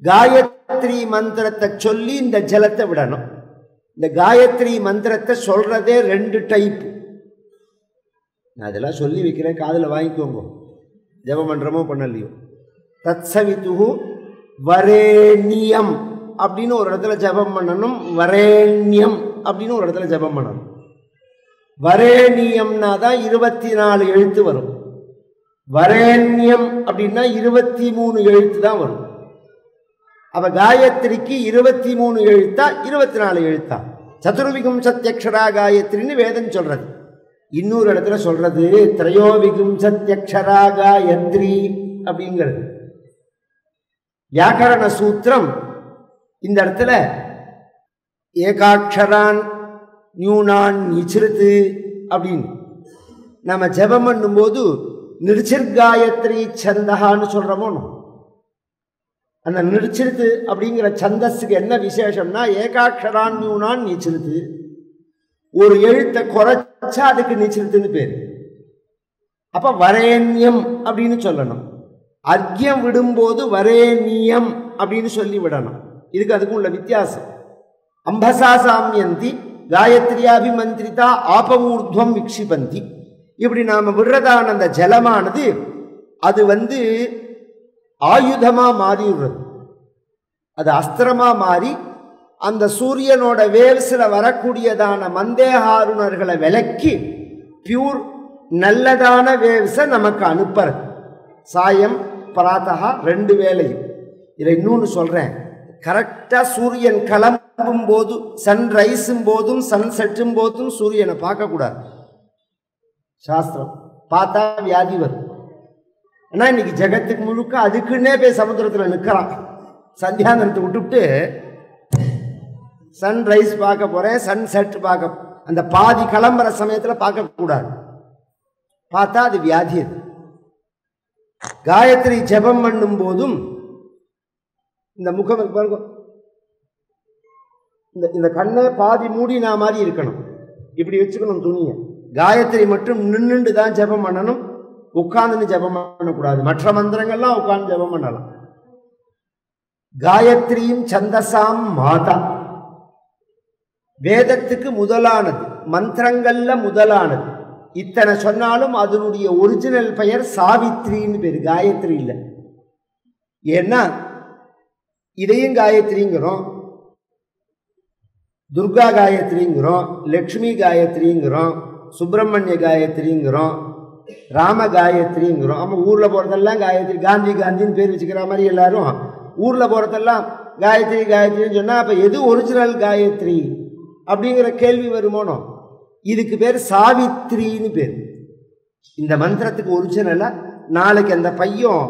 காயத்ரி மந்திரத்தை சொல்லி இந்த ஜலத்தை விடணும். இந்த காயத்ரி மந்திரத்தை சொல்றதே 2 டைப். நான் அதெல்லாம் சொல்லி வைக்கிறேன், காதில் வாங்கிக்கோங்க. ஜபமன்றமோ பண்ணலையோ. தத்சவிதுஹு வரேண்யம் அப்படின்னு ஒரு இடத்துல ஜபம் பண்ணணும், வரேண்யம் அப்படின்னு ஒரு இடத்துல ஜபம் பண்ணணும். வரேணியம்னா தான் 24 எழுத்து வரும். வரேண்யம் அப்படின்னா 23 எழுத்து தான் வரும். அப்ப காயத்ரிக்கு 23 எழுத்தா 24 எழுத்தா? சதுர்விகும்சத்யக்ஷரா காயத்ரின்னு வேதம் சொல்றது. இன்னொரு இடத்துல சொல்றது திரையோவிகும்சத்யக்ஷரா காயத்ரி அப்படிங்கிறது. வியாக்கரண சூத்திரம் இந்த இடத்துல ஏகாட்சரான் நியூனான் நிச்சிருத்து அப்படின்னு நம்ம ஜபம் பண்ணும்போது நிர்ச்சிர்காயத்ரி சந்தகான்னு சொல்றோமோ. அந்த நிர்ச்சிருத்து அப்படிங்கிற சந்தஸுக்கு என்ன விசேஷம்னா ஏகாட்சரான் நியூனான் நிச்சிருத்து. ஒரு எழுத்தை குறைச்சா அதுக்கு நிச்சிருத்துன்னு பேர். அப்ப வரேண்யம் அப்படின்னு சொல்லணும். அர்க்கியம் விடும்போது வரேணியம் அப்படின்னு சொல்லி விடணும். இதுக்கு அதுக்கும் உள்ள வித்தியாசம். அம்பசாசாம்யந்தி காயத்ரியாபிமந்திரிதா ஆபமூர்த்வம் விக்ஷிபந்தி. இப்படி நாம விடுறதான அந்த ஜலமானது அது ஆயுதமா மாறிடுறது. அது அஸ்திரமா மாறி அந்த சூரியனோட வேவ்ஸ்ல வரக்கூடியதான மந்தேஹாருணர்களை விலக்கி பியூர் நல்லதான வேவ்ஸை நமக்கு அனுப்புறது. சாயம் பராத்தகா 2 வேளையும். இதை இன்னொன்று சொல்றேன். கரெக்டா சூரியன் கிளம்பும் போது, சன்ரைஸும் போதும் சன்செட்டும் போதும் சூரியனை பார்க்க கூடாது. சாஸ்திரம் பார்த்தா வியாதி வரும். ஆனா இன்னைக்கு ஜெகத்துக்கு முழுக்க அதுக்குன்னே போய் சமுத்திரத்தில் நிற்கிறான். சந்தியானந்தத்தை விட்டுவிட்டு சன்ரைஸ் பார்க்க போறேன், சன்செட் பார்க்க, அந்த பாதி கிளம்புற சமயத்தில் பார்க்க கூடாது. பார்த்தா அது வியாதி. அது காயத்ரி ஜபம் பண்ணும் போதும் இந்த முகம் பாருங்க, இந்த கண்ணை பாதி மூடினா மாதிரி இருக்கணும். இப்படி வச்சுக்கணும் துணியை. காயத்ரி மட்டும் நின்றுண்டு தான் ஜபம் பண்ணணும், உட்கார்ந்துன்னு ஜபம் பண்ணக்கூடாது. மற்ற மந்திரங்கள்லாம் உட்கார்ந்து ஜபம் பண்ணலாம். காயத்ரியும் சந்தசாம் மாதா, வேதத்துக்கு முதலானது, மந்திரங்கள்ல முதலானது. இத்தனை சொன்னாலும் அதனுடைய ஒரிஜினல் பெயர் சாவித்ரின்னு பேரு, காயத்ரி இல்லை. ஏன்னா இதையும் காயத்ரிங்கிறோம், துர்கா காயத்ரிங்கிறோம், லக்ஷ்மி காயத்ரிங்கிறோம், சுப்பிரமணிய காயத்ரிங்கிறோம், ராம காயத்ரிங்கிறோம். ஆமாம், ஊரில் போகிறதெல்லாம் காயத்ரி, காந்தி காந்தின்னு பேர் வச்சுக்கிற மாதிரி எல்லாரும் ஊரில் போகிறதெல்லாம் காயத்ரி காயத்ரின்னு சொன்னால் அப்போ எது ஒரிஜினல் காயத்ரி அப்படிங்கிற கேள்வி வருமானோ. இதுக்கு பேர் சாவித்ரின்னு பேர். இந்த மந்திரத்துக்கு ஒரிஜினலாக நாளைக்கு அந்த பையன்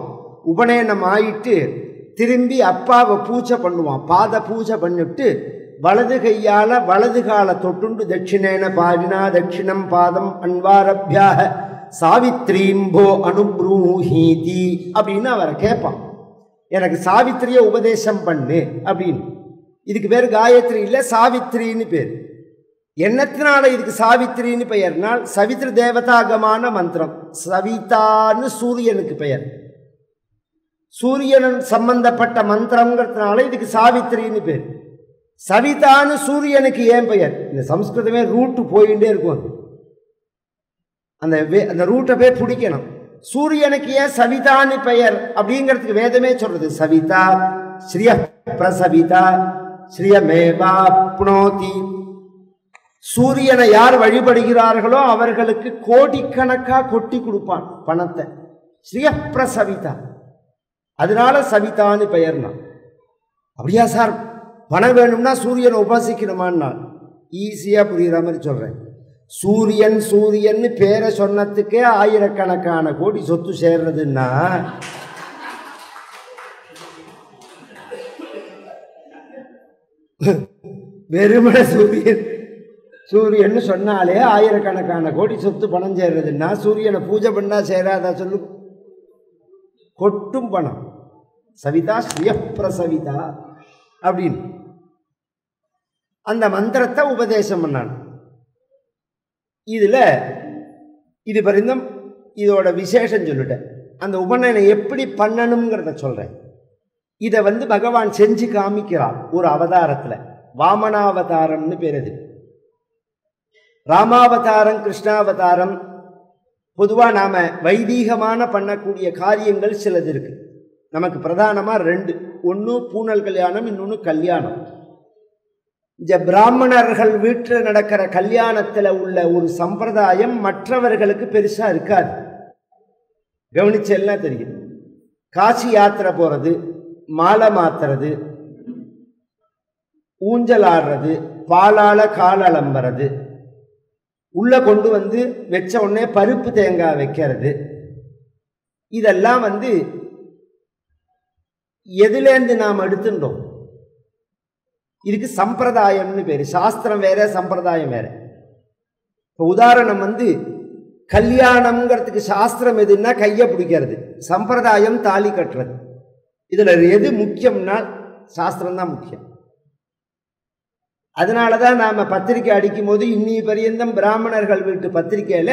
உபநயனம் ஆயிட்டு திரும்பி அப்பாவை பூஜை பண்ணுவான். பாத பூஜை பண்ணிவிட்டு வலது கையால் வலது காலை தொட்டுண்டு தட்சிணேன பாடினா தட்சிணம் பாதம் அன்வாரபியாக சாவித்ரீம்போ அனுப்ரூஹீதி அப்படின்னு அவரை கேட்பான். எனக்கு சாவித்திரியை உபதேசம் பண்ணு அப்படின்னு. இதுக்கு பேர் காயத்ரி இல்லை, சாவித்ரின்னு பேர். என்னத்தினால இதுக்கு சாவித்திரின்னு பெயர்னால் சவித்ர தேவதாகமான மந்திரம். சவிதான்னு சூரியனுக்கு பெயர். சூரியன் சம்பந்தப்பட்ட மந்திரங்கிறதுனால இதுக்கு சாவித்திரின்னு பேர். சவிதான்னு சூரியனுக்கு ஏன் பெயர்? இந்த சம்ஸ்கிருதமே ரூட்டு போயிட்டே இருக்கும். அந்த ரூட்டை போய் பிடிக்கணும். சூரியனுக்கு ஏன் சவிதான்னு பெயர் அப்படிங்கிறதுக்கு வேதமே சொல்றது. சவிதா ஸ்ரீய பிரசவிதா ஸ்ரீயமேவா புனோதி. சூரியனை யார் வழிபடுகிறார்களோ அவர்களுக்கு கோடிக்கணக்கா கொட்டி கொடுப்பான் பணத்தை. ஸ்ரீய பிரசவிதா, அதனால சவிதான்னு பெயர்னா. அப்படியா சார், பணம் வேணும்னா சூரியனை உபாசிக்கணுமான்னா? ஈஸியா புரியுற மாதிரி சொல்றேன். சூரியன் சூரியன்னு பேரை சொன்னதுக்கே ஆயிரக்கணக்கான கோடி சொத்து சேர்றதுன்னா வெறுமன சூரியன் சூரியன் சொன்னாலே ஆயிரக்கணக்கான கோடி சொத்து பணம் சேர்றதுன்னா சூரியனை பூஜை பண்ணா சேராதா சொல்லு? கொட்டும் பணம். சவிதா ஸ்ரீய பிரசவிதா அப்படின்னு அந்த மந்திரத்தை உபதேசம் பண்ணான். இதுல இது பரிந்தம் இதோட விசேஷம் சொல்லிட்டேன். அந்த உபநயனம் எப்படி பண்ணணுங்கிறத சொல்றேன். இதை பகவான் செஞ்சு காமிக்கிறார் ஒரு அவதாரத்துல. வாமனாவதாரம்னு பேர். இது ராமாவதாரம் கிருஷ்ணாவதாரம். பொதுவாக நாம வைதீகமான பண்ணக்கூடிய காரியங்கள் சிலது இருக்கு. நமக்கு பிரதானமா ரெண்டு. ஒன்று பூணல் கல்யாணம், இன்னொன்று கல்யாணம். இந்த பிராமணர்கள் வீட்டில் நடக்கிற கல்யாணத்தில் உள்ள ஒரு சம்பிரதாயம் மற்றவர்களுக்கு பெருசா இருக்காது. கவனிச்செல்லாம் தெரியும். காசி யாத்திரை போறது, மாலை மாத்துறது, ஊஞ்சல் ஆடுறது, பாலால கால் அலம்புறது, உள்ள கொண்டு வச்ச உடனே பருப்பு தேங்காய் வைக்கிறது, இதெல்லாம் எதுலேருந்து நாம் எடுத்துட்டோம்? இதுக்கு சம்பிரதாயம்னு பேரு. சாஸ்திரம் வேற, சம்பிரதாயம் வேற. இப்போ உதாரணம் கல்யாணம்ங்கிறதுக்கு சாஸ்திரம் எதுன்னா கையை பிடிக்கிறது, சம்பிரதாயம் தாலி கட்டுறது. இதுல எது முக்கியம்னா சாஸ்திரம் தான் முக்கியம். அதனாலதான் நாம பத்திரிக்கை அடிக்கும் போது இன்னி பரியந்தம் பிராமணர்கள் வீட்டு பத்திரிக்கையில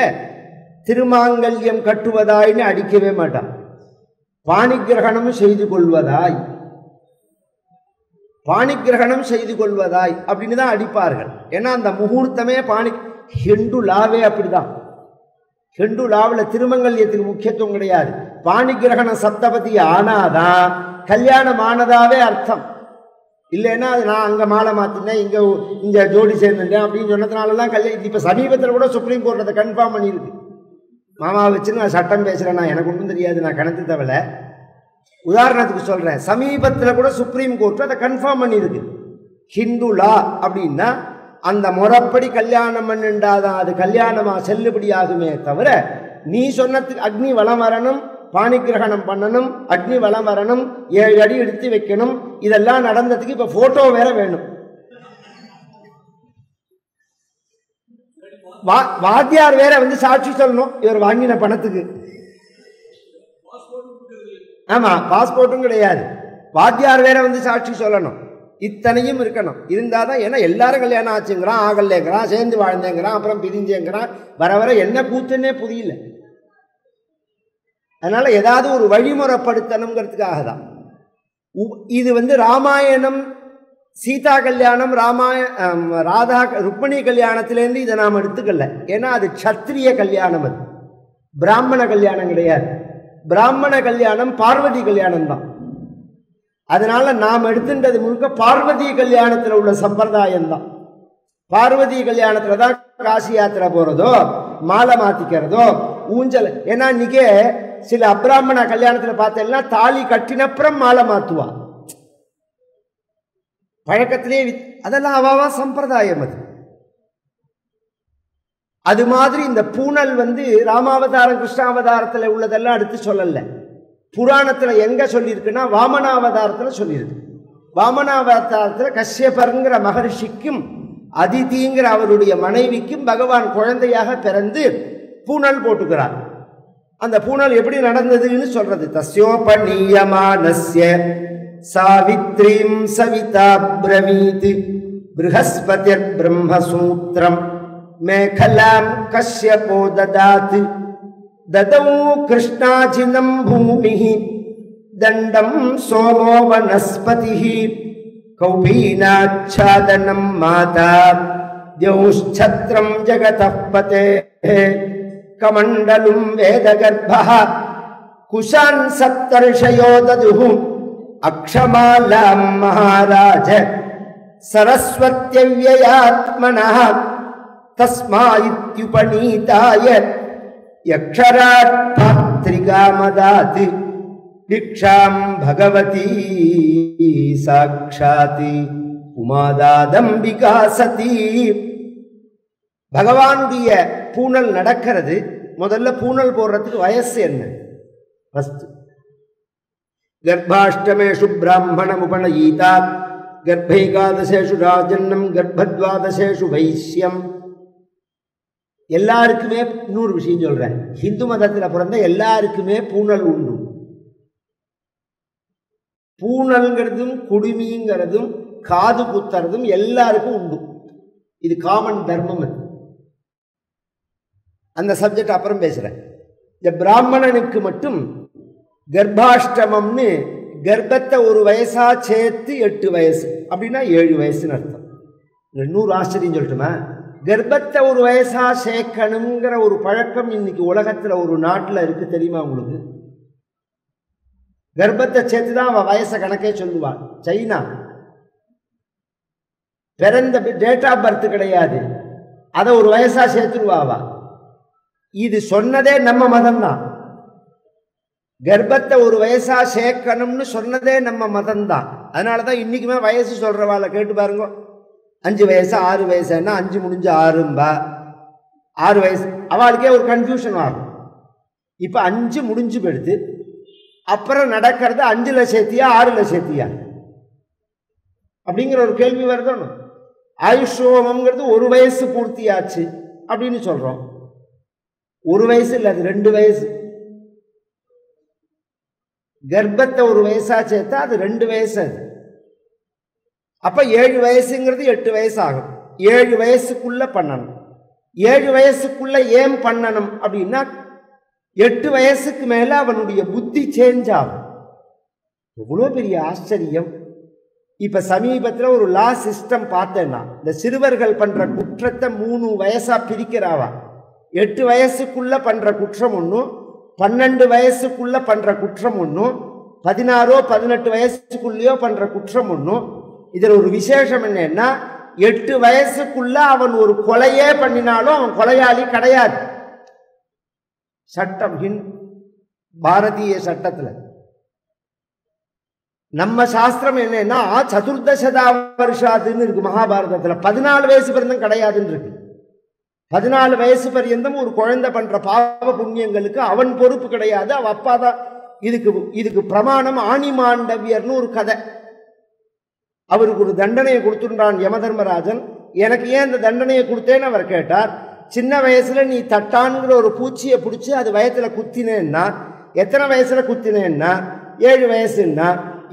திருமாங்கல்யம் கட்டுவதாய்னு அடிக்கவே மாட்டான். பாணிகிரகணம் செய்து கொள்வதாய், பாணிகிரகணம் செய்து கொள்வதாய் அப்படின்னு தான் அடிப்பார்கள். ஏன்னா அந்த முகூர்த்தமே ஹிந்து லாவே அப்படிதான். ஹிந்து லாவில் திருமங்கல்யத்துக்கு முக்கியத்துவம் கிடையாது. பாணிகிரகண சப்தபதி ஆனாதான் கல்யாணம் ஆனதாவே அர்த்தம். இல்லைன்னா அது நான் அங்கே மாலை மாற்றினேன், இங்கே ஜோடி சேர்ந்துட்டேன் அப்படின்னு சொன்னதுனாலலாம் கல்யாணம். இப்போ சமீபத்தில் கூட சுப்ரீம் கோர்ட் அதை கன்ஃபார்ம் பண்ணியிருக்கு. மாமாவை வச்சு நான் சட்டம் பேசுகிறேன், நான் எனக்கு ஒன்றும் தெரியாது, நான் கணக்கு தவிர உதாரணத்துக்கு சொல்கிறேன். சமீபத்தில் கூட சுப்ரீம் கோர்ட் அதை கன்ஃபார்ம் பண்ணியிருக்கு. ஹிந்து லா அப்படின்னா அந்த முறைப்படி கல்யாணம் பண்ணுண்டாதான் அது கல்யாணமாக செல்லுபடியாகுமே தவிர, நீ சொன்னதுக்கு அக்னி வளம் வரணும், பாணிகிரகணம் பண்ணணும், அக்னி வளம் வரணும், 7 அடி எடுத்து வைக்கணும், இதெல்லாம் நடந்ததுக்கு இப்ப போட்டோ வேற வேணும். வாத்தியார் வேற சாட்சி சொல்லணும் இவர் வாங்கின பணத்துக்கு. ஆமா, பாஸ்போர்ட்டும் கிடையாது, வாத்தியார் வேற சாட்சி சொல்லணும். இத்தனையும் இருக்கணும். இருந்தாதான், ஏன்னா எல்லாரும் கல்யாணம் ஆச்சுங்கிறான், ஆகலேங்கிறான், சேர்ந்து வாழ்ந்தேங்கிறான், அப்புறம் பிரிஞ்சேங்கிறான். வர வர என்ன கூத்துன்னே புரியல. அதனால ஏதாவது ஒரு வழிமுறைப்படுத்தணுங்கிறதுக்காக தான் இது. ராமாயணம், சீதா கல்யாணம், ராதா ருக்மிணி கல்யாணத்திலேருந்து இதை நாம் எடுத்துக்கல. ஏன்னா அது சத்திரிய கல்யாணம், அது பிராமண கல்யாணம் கிடையாது. பிராமண கல்யாணம் பார்வதி கல்யாணம் தான். அதனால நாம் எடுத்துன்றது முழுக்க பார்வதி கல்யாணத்தில் உள்ள சம்பிரதாயம் தான். பார்வதி கல்யாணத்துல தான் காசி யாத்திரை போறதோ, மாலை மாத்திக்கிறதோ, ஊஞ்சல். ஏன்னா இன்னைக்கே சில அப்ராமண கல்யாணத்துல பார்த்தேன்னா தாலி கட்டினப்புறம் மாலை மாத்துவா. பழக்கத்திலே அதெல்லாம் அவாவா சம்பிரதாயம். அது மாதிரி இந்த பூணல் ராமாவதாரம் கிருஷ்ணாவதாரத்தில் உள்ளதெல்லாம் எடுத்து சொல்லல. புராணத்துல எங்க சொல்லியிருக்குன்னா வாமனாவதாரத்துல சொல்லியிருக்கு. வாமனாவதாரத்துல கஷ்யபர்ங்கிற மகர்ஷிக்கும் அதிதிங்கிற அவருடைய மனைவிக்கும் பகவான் குழந்தையாக பிறந்து பூணல் போட்டுக்கிறார். அந்த பூணல் எப்படி நடந்ததுன்னு சொல்றது. தஸ்யோபநீயமானஸ்ய சாவித்ரீம் சவிதா பிரவீத் ப்ருஹஸ்பதிர் பிரம்மசூத்ரம் மேகலாம் கஷ்யபோ ததாத் ததௌ கிருஷ்ணாஜினம் பூமிஹி தண்டம் சோமோ வனஸ்பதிஹி கௌபீனாச்சாதனம் மாதா द्यौश्छत्रम् जगतः पतेः कमण्डलुम् वेदगर्भः कुशान् सप्तर्षयो ददुः अक्षमालाम् महाराज सरस्वत्यव्ययात्मनः तस्मादित्युपनीताय यक्षराट् पात्रिकामदात् भिक्षाम् भगवती साक्षात् உமாதாதம்பிகா சதி. பகவானுடைய பூணல் நடக்கிறது. முதல்ல பூணல் போடுறதுக்கு வயசு என்ன? ஃபர்ஸ்ட் கர்ப்பாஷ்டமேஷு பிராமணம் உபநயீதா கர்ப்பைகாதசேஷு ராஜன்னம் கர்ப்பத்வாதசேஷு வைஷ்யம். எல்லாருக்குமே இன்னொரு விஷயம் சொல்றேன். ஹிந்து மதத்தில் பிறந்த எல்லாருக்குமே பூணல் உண்டு. பூணல்ங்கிறதும் குடுமிங்கிறதும் காது குத்துறதும் எல்லாருக்கும் உண்டு. இது காமன் தர்மம். அந்த சப்ஜெக்ட் அப்புறம் பேசுறேன். இந்த பிராமணனுக்கு மட்டும் கர்ப்பாஷ்டமம்னு கர்ப்பத்தை ஒரு வயசா சேர்த்து 8 வயசு அப்படின்னா 7 வயசுன்னு அர்த்தம். இன்னொரு ஆச்சரியம் சொல்லட்டுமா? கர்ப்பத்தை ஒரு வயசா சேர்க்கணுங்கிற ஒரு பழக்கம் இன்னைக்கு உலகத்தில் ஒரு நாட்டில் இருக்கு. தெரியுமா உங்களுக்கு? கர்ப்பத்தை சேர்த்து தான் அவன் வயசை கணக்கே சொல்லுவான். சைனா பிறந்த டேட் ஆஃப் பர்த் கிடையாது, அதை ஒரு வயசா சேர்த்துருவாவா. இது சொன்னதே நம்ம மதம் தான். கர்ப்பத்தை ஒரு வயசா சேர்க்கணும்னு சொன்னதே நம்ம மதம் தான். அதனாலதான் இன்னைக்குமே வயசு சொல்றவாளை கேட்டு பாருங்க. 5 வயசு 6 வயசுன்னா 5 முடிஞ்சு 6 6 வயசு அவளுக்கே ஒரு கன்ஃபியூஷன் ஆகும். இப்ப 5 முடிஞ்சு போயிடுது. அப்புறம் நடக்கிறது 5ல சேர்த்தியா 6ல சேர்த்தியா அப்படிங்கிற ஒரு கேள்வி வருதணும். ஆயுஷோமம்ங்கிறது 1 வயசு பூர்த்தியாச்சு அப்படின்னு சொல்றோம். 1 வயசு இல்லை, அது 2 வயசு. கர்ப்பத்தை ஒரு வயசா சேர்த்தா அது 2 வயசு. அது அப்ப 7 வயசுங்கிறது 8 வயசு ஆகும். 7 வயசுக்குள்ள பண்ணணும். 7 வயசுக்குள்ள ஏன் பண்ணணும் அப்படின்னா 8 வயசுக்கு மேல அவனுடைய புத்தி சேஞ்ச் ஆகும். எவ்வளோ பெரிய ஆச்சரியம். இப்ப சமீபத்தில் ஒரு லா சிஸ்டம் பார்த்தேன்னா, இந்த சிறுவர்கள் பண்ற குற்றத்தை 3 வயசா பிரிக்கிறாவா. 8 வயசுக்குள்ள பண்ற குற்றம் ஒன்றும், 12 வயசுக்குள்ள பண்ற குற்றம் ஒன்றும், 16 18 வயசுக்குள்ளேயோ பண்ற குற்றம் ஒன்றும். இதில் ஒரு விசேஷம் என்னன்னா, 8 வயசுக்குள்ள அவன் ஒரு கொலையே பண்ணினாலும் அவன் கொலையாளி கிடையாது. சட்டம் பாரதிய சட்டத்துல நம்ம சாஸ்திரம் என்னன்னா சதுர்தசதா வருஷாதுன்னு இருக்கு. மகாபாரதத்துல 14 வயசு பர்யந்தம் கிடையாதுன்னு இருக்கு. 14 வயசு பர்யந்தம் ஒரு குழந்தை பண்ற பாவ புண்ணியங்களுக்கு அவன் பொறுப்பு கிடையாது, அவ அப்பா தான். இதுக்கு பிரமாணம் ஆணிமாண்டவியர்னு ஒரு கதை. அவருக்கு ஒரு தண்டனையை கொடுத்துட்டான் யமதர்மராஜன். எனக்கு ஏன் இந்த தண்டனையை கொடுத்தேன்னு அவர் கேட்டார். சின்ன வயசுல நீ தட்டான்கிற ஒரு பூச்சியை பிடிச்சி அது வயத்துல குத்தினேன்னா, எத்தனை வயசுல குத்தினேன்னா 7 வயசுன்னா,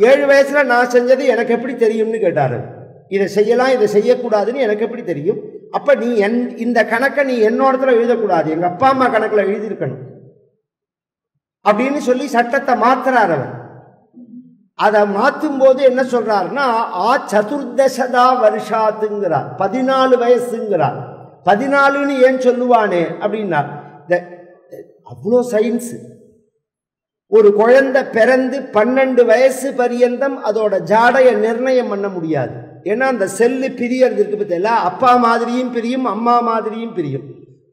7 வயசுல நான் செஞ்சது எனக்கு எப்படி தெரியும்னு கேட்டாரு. இதை செய்யலாம் இதை செய்யக்கூடாதுன்னு எனக்கு எப்படி தெரியும்? அப்ப நீ இந்த கணக்கை நீ என்னோடத்துல எழுதக்கூடாது, எங்க அப்பா அம்மா கணக்குல எழுதியிருக்கணும் அப்படின்னு சொல்லி சட்டத்தை மாத்துறார் அவர். அதை மாற்றும் போது என்ன சொல்றாருன்னா சதுர்தசதா வருஷாத்துங்கிறார், 14 வயசுங்கிறார். 14ன்னு ஏன் சொல்லுவானே அப்படின்னா, அவ்வளோ சயின்ஸ். ஒரு குழந்தை பிறந்து 12 வயசு பரியந்தம் அதோட ஜாடையை நிர்ணயம் பண்ண முடியாது. ஏன்னா அந்த செல்லு பிரியறது இருக்கு பார்த்தீங்களா, அப்பா மாதிரியும் பிரியும் அம்மா மாதிரியும் பிரியும்.